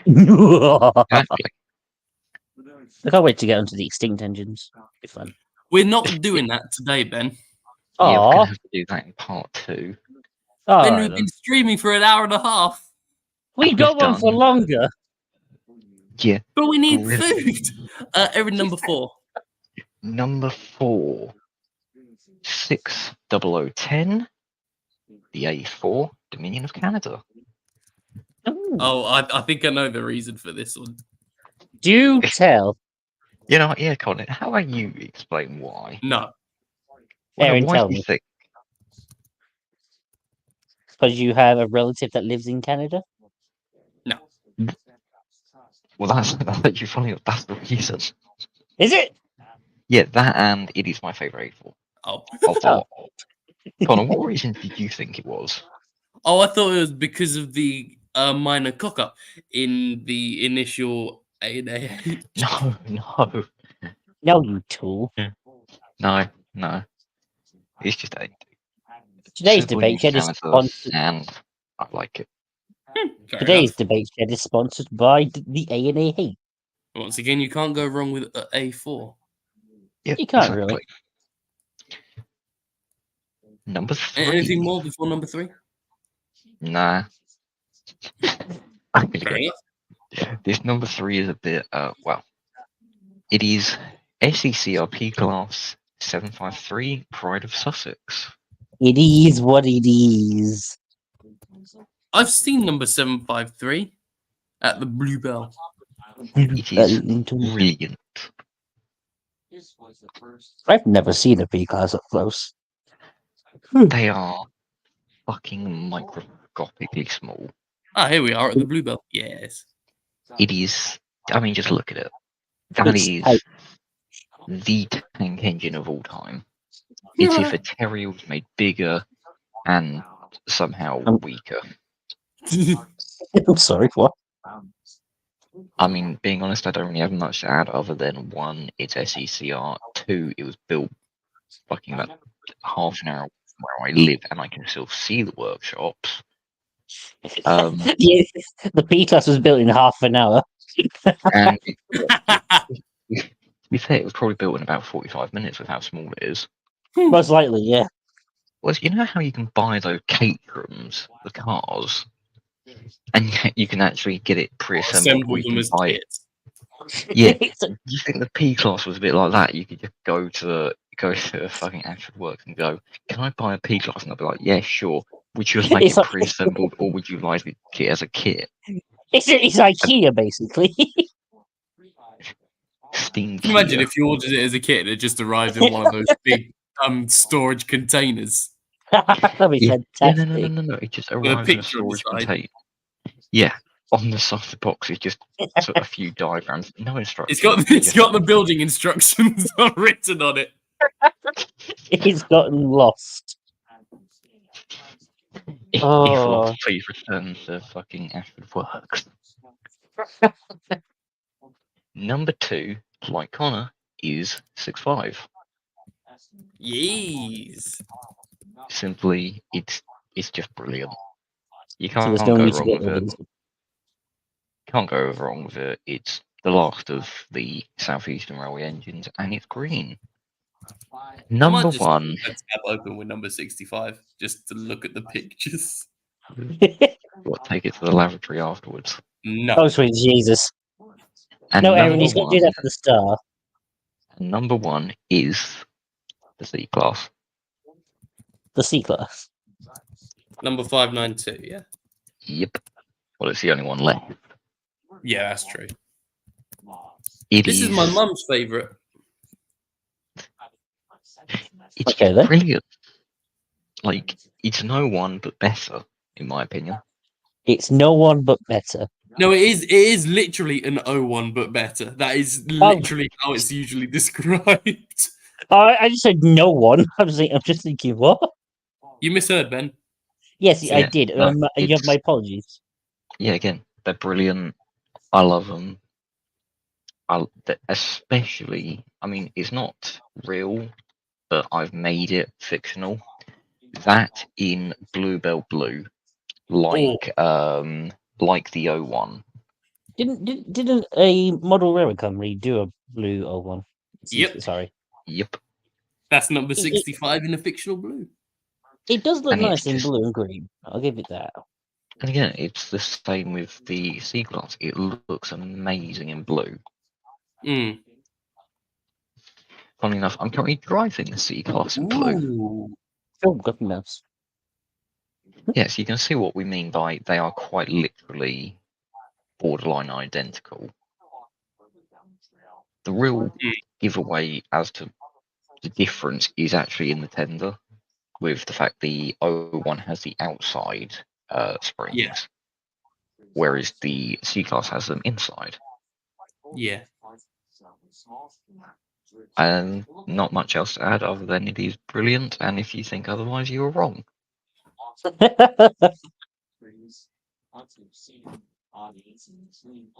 Exactly. I can't wait to get onto the extinct engines. Be fun. We're not doing that today, Ben. Yeah, we're Aw. gonna have to do that in part 2. All Ben, right, we've then. been streaming for an hour and a half, We got one for done. longer. Yeah. but we need Brilliant. food. Erin, number 4. Number 4, 60010, the A4, Dominion of Canada. Ooh. Oh, I think I know the reason for this one. Do tell. You know, yeah, Colin, how about you explain why? No. Aaron, why tell do you me. think? Because you have a relative that lives in Canada? No. Well, that's actually funny. That's the reason. Is it? Yeah, that and it is my favourite A4. Oh. Although, Connor, what reason did you think it was? Oh, I thought it was because of the minor cock up in the initial A&A. No. No, you tool. No. It's just A. Today's Simple debate News shed is Canada, sponsored. and I like it. Fair Today's enough. debate shed is sponsored by the A&A Hate. Once again, you can't go wrong with A4. Yep, You can't really. Number 3. Anything more before number 3? Nah. I'm gonna Fair go. enough. This number 3 is a bit, well, it is SECRP class 753 Pride of Sussex. It is what it is. I've seen number 753 at the Bluebell. It is Into- brilliant. I've never seen a B-class up close. They are fucking microscopically small. Ah, here we are at the Bluebell. Yes. It is, I mean, just look at it. That It's is tight. the tank engine of all time. It's if a Terrier was made bigger and somehow weaker. I'm sorry, what? I mean, being honest, I don't really have much to add other than one, it's SECR. Two, it was built fucking about half an hour from where I live, and I can still see the workshops. Yeah, the P-Class was built in half an hour. And to be fair, it was probably built in about 45 minutes with how small it is. Most likely, yeah. Well, you know how you can buy those Caterhams, the cars, and yet you can actually get it pre-assembled. Assemble Or you them can as buy it. kits. Yeah. It's a- You think the P-Class was a bit like that? You could just go to a fucking Ashford Works and go, "Can I buy a P-Class?" And they'll be like, "Yeah, sure." Would you like It's it like- pre-assembled, or would you like it as a kit? it's IKEA, basically. Steam. Can you imagine Kia. if you ordered it as a kit and it just arrived in one of those big storage containers? That'd be Yeah, fantastic. no. It just a arrives in a picture on the storage side. container. Yeah, on the side of the box is just sort of a few diagrams, no instructions. It's got the building instructions written on it. It's gotten lost. If Oh. lost, please return to fucking Ashford Works. Number 2, like Connor, is 6.5. Yes. Simply, it's just brilliant. You So can't there's no go need to wrong get with rid it. of this. Can't go wrong with it. It's the last of the Southeastern Railway engines, and it's green. Number just 1. a tab open with number 65 just to look at the pictures. What, take it to the lavatory afterwards. No. Oh, sweet Jesus. And No, Aaron, number he's got to do that for the star. Number 1 is the C-Class. The C-Class. Number 592, yeah? Yep. Well, it's the only one left. Yeah, that's true. This is my mum's favourite. It's Okay, then. brilliant. Like, it's no one but better, in my opinion. It's no one but better. No, it is literally an 01 but better. That is literally how it's usually described. I just said no one. I'm just thinking, what? You misheard, Ben. Yes, I Yeah, did. no, You have it's- my apologies. Yeah, again, they're brilliant. I love them. Especially, I mean, it's not real, but I've made it fictional. That in Bluebell Blue, like the 01. Didn't a model railway company do a blue 01? Yep. Sorry. Yep. That's number 65 in a fictional blue. It does look And it's nice in just- blue and green. I'll give it that. And again, it's the same with the C-Class. It looks amazing in blue. Mm. Funny enough, I'm currently driving the C-Class in blue. Ooh. Oh, goodness. Yes, you can see what we mean by they are quite literally borderline identical. The real giveaway as to the difference is actually in the tender, with the fact the 01 has the outside springs, Yeah. whereas the C-Class has them inside. Yeah. And not much else to add other than it is brilliant, and if you think otherwise, you are wrong.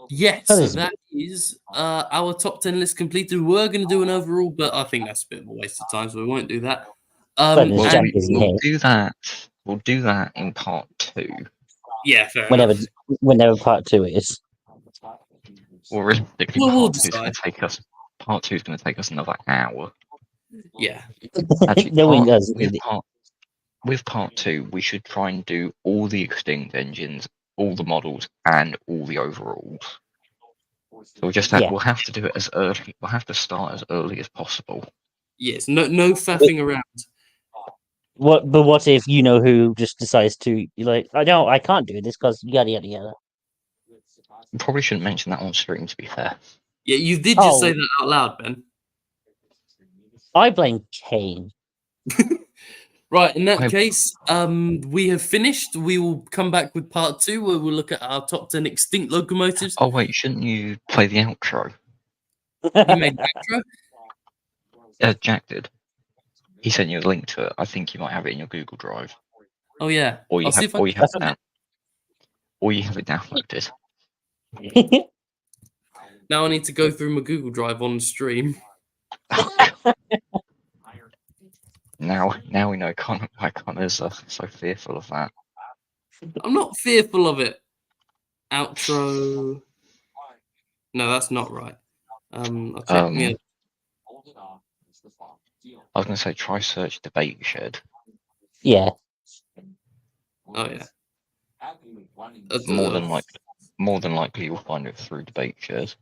Yes, That so is- that is our top 10 list completed. We were going to do an overall, but I think that's a bit of a waste of time, so we won't do that. That is Well, Jack and- is in we'll here. do that. We'll do that in part 2. yeah, fair Whenever enough. whenever part 2 is. Or realistically, Well, we'll part 2 is going to take us. Part 2 is going to take us another hour. Yeah. Actually, No, he part- does. with part 2, we should try and do all the extinct engines, all the models, and all the overalls. So we'll just Yeah. we'll have to do it as early. We'll have to start as early as possible. Yes, no faffing around. What if you know who just decides to? You're like, oh no, I can't do this because yada yada yada. We probably shouldn't mention that on stream, to be fair. Yeah, you did just Oh. say that out loud, Ben. I blame Kane. Right, in that I- case, we have finished. We will come back with part 2 where we'll look at our top 10 extinct locomotives. Oh wait, shouldn't you play the outro? You made the outro. Jack did. He sent you a link to it. I think you might have it in your Google Drive, Oh yeah. or you I'll see have, if I or you can have, find down, or you have it downloaded. Now I need to go through my Google Drive on stream. Now we know why Connor's so fearful of that. I'm not fearful of it. Outro. No, that's not right. I'll check. Yeah. I was going to say try search debate shed. Yeah. Oh yeah. More than likely you'll find it through debate shed.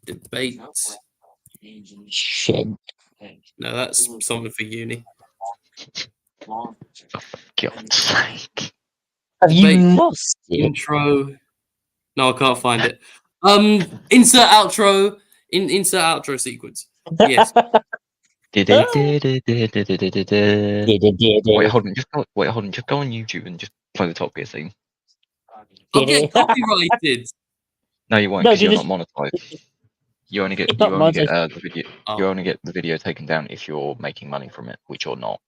Debate. Shit. No, that's something for uni. For God's sake. Have you Debate. lost it? Intro. No, I can't find it. Insert outro. Insert outro sequence. Yes. Wait, hold on. Just go on YouTube and just play the Top Gear theme. I'll get copyrighted. No, you won't, No, because you're dude, not monetized. You only get It's not the video. Oh. You only get the video taken down if you're making money from it, which you're not.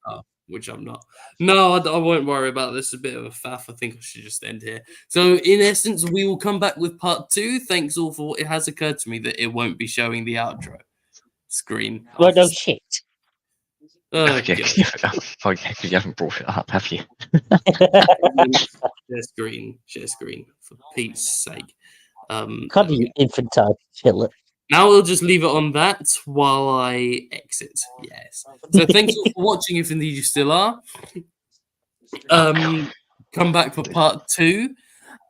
Which I'm not. No, I won't worry about this. A bit of a faff. I think I should just end here. So, in essence, we will come back with part 2. Thanks all for. It has occurred to me that it won't be showing the outro screen. Well, no shit. Okay, God. because you haven't brought it up, have you? Share screen, for Pete's sake. Can't you infantile killer? Now we'll just leave it on that while I exit. Yes. So thanks all for watching. If indeed you still are, come back for part 2,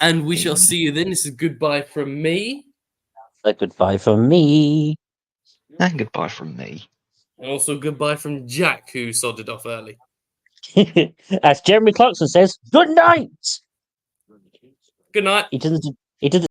and we shall see you then. This is goodbye from me. A goodbye from me. And goodbye from me. And also goodbye from Jack, who sodded off early. As Jeremy Clarkson says, good night. Good night. He doesn't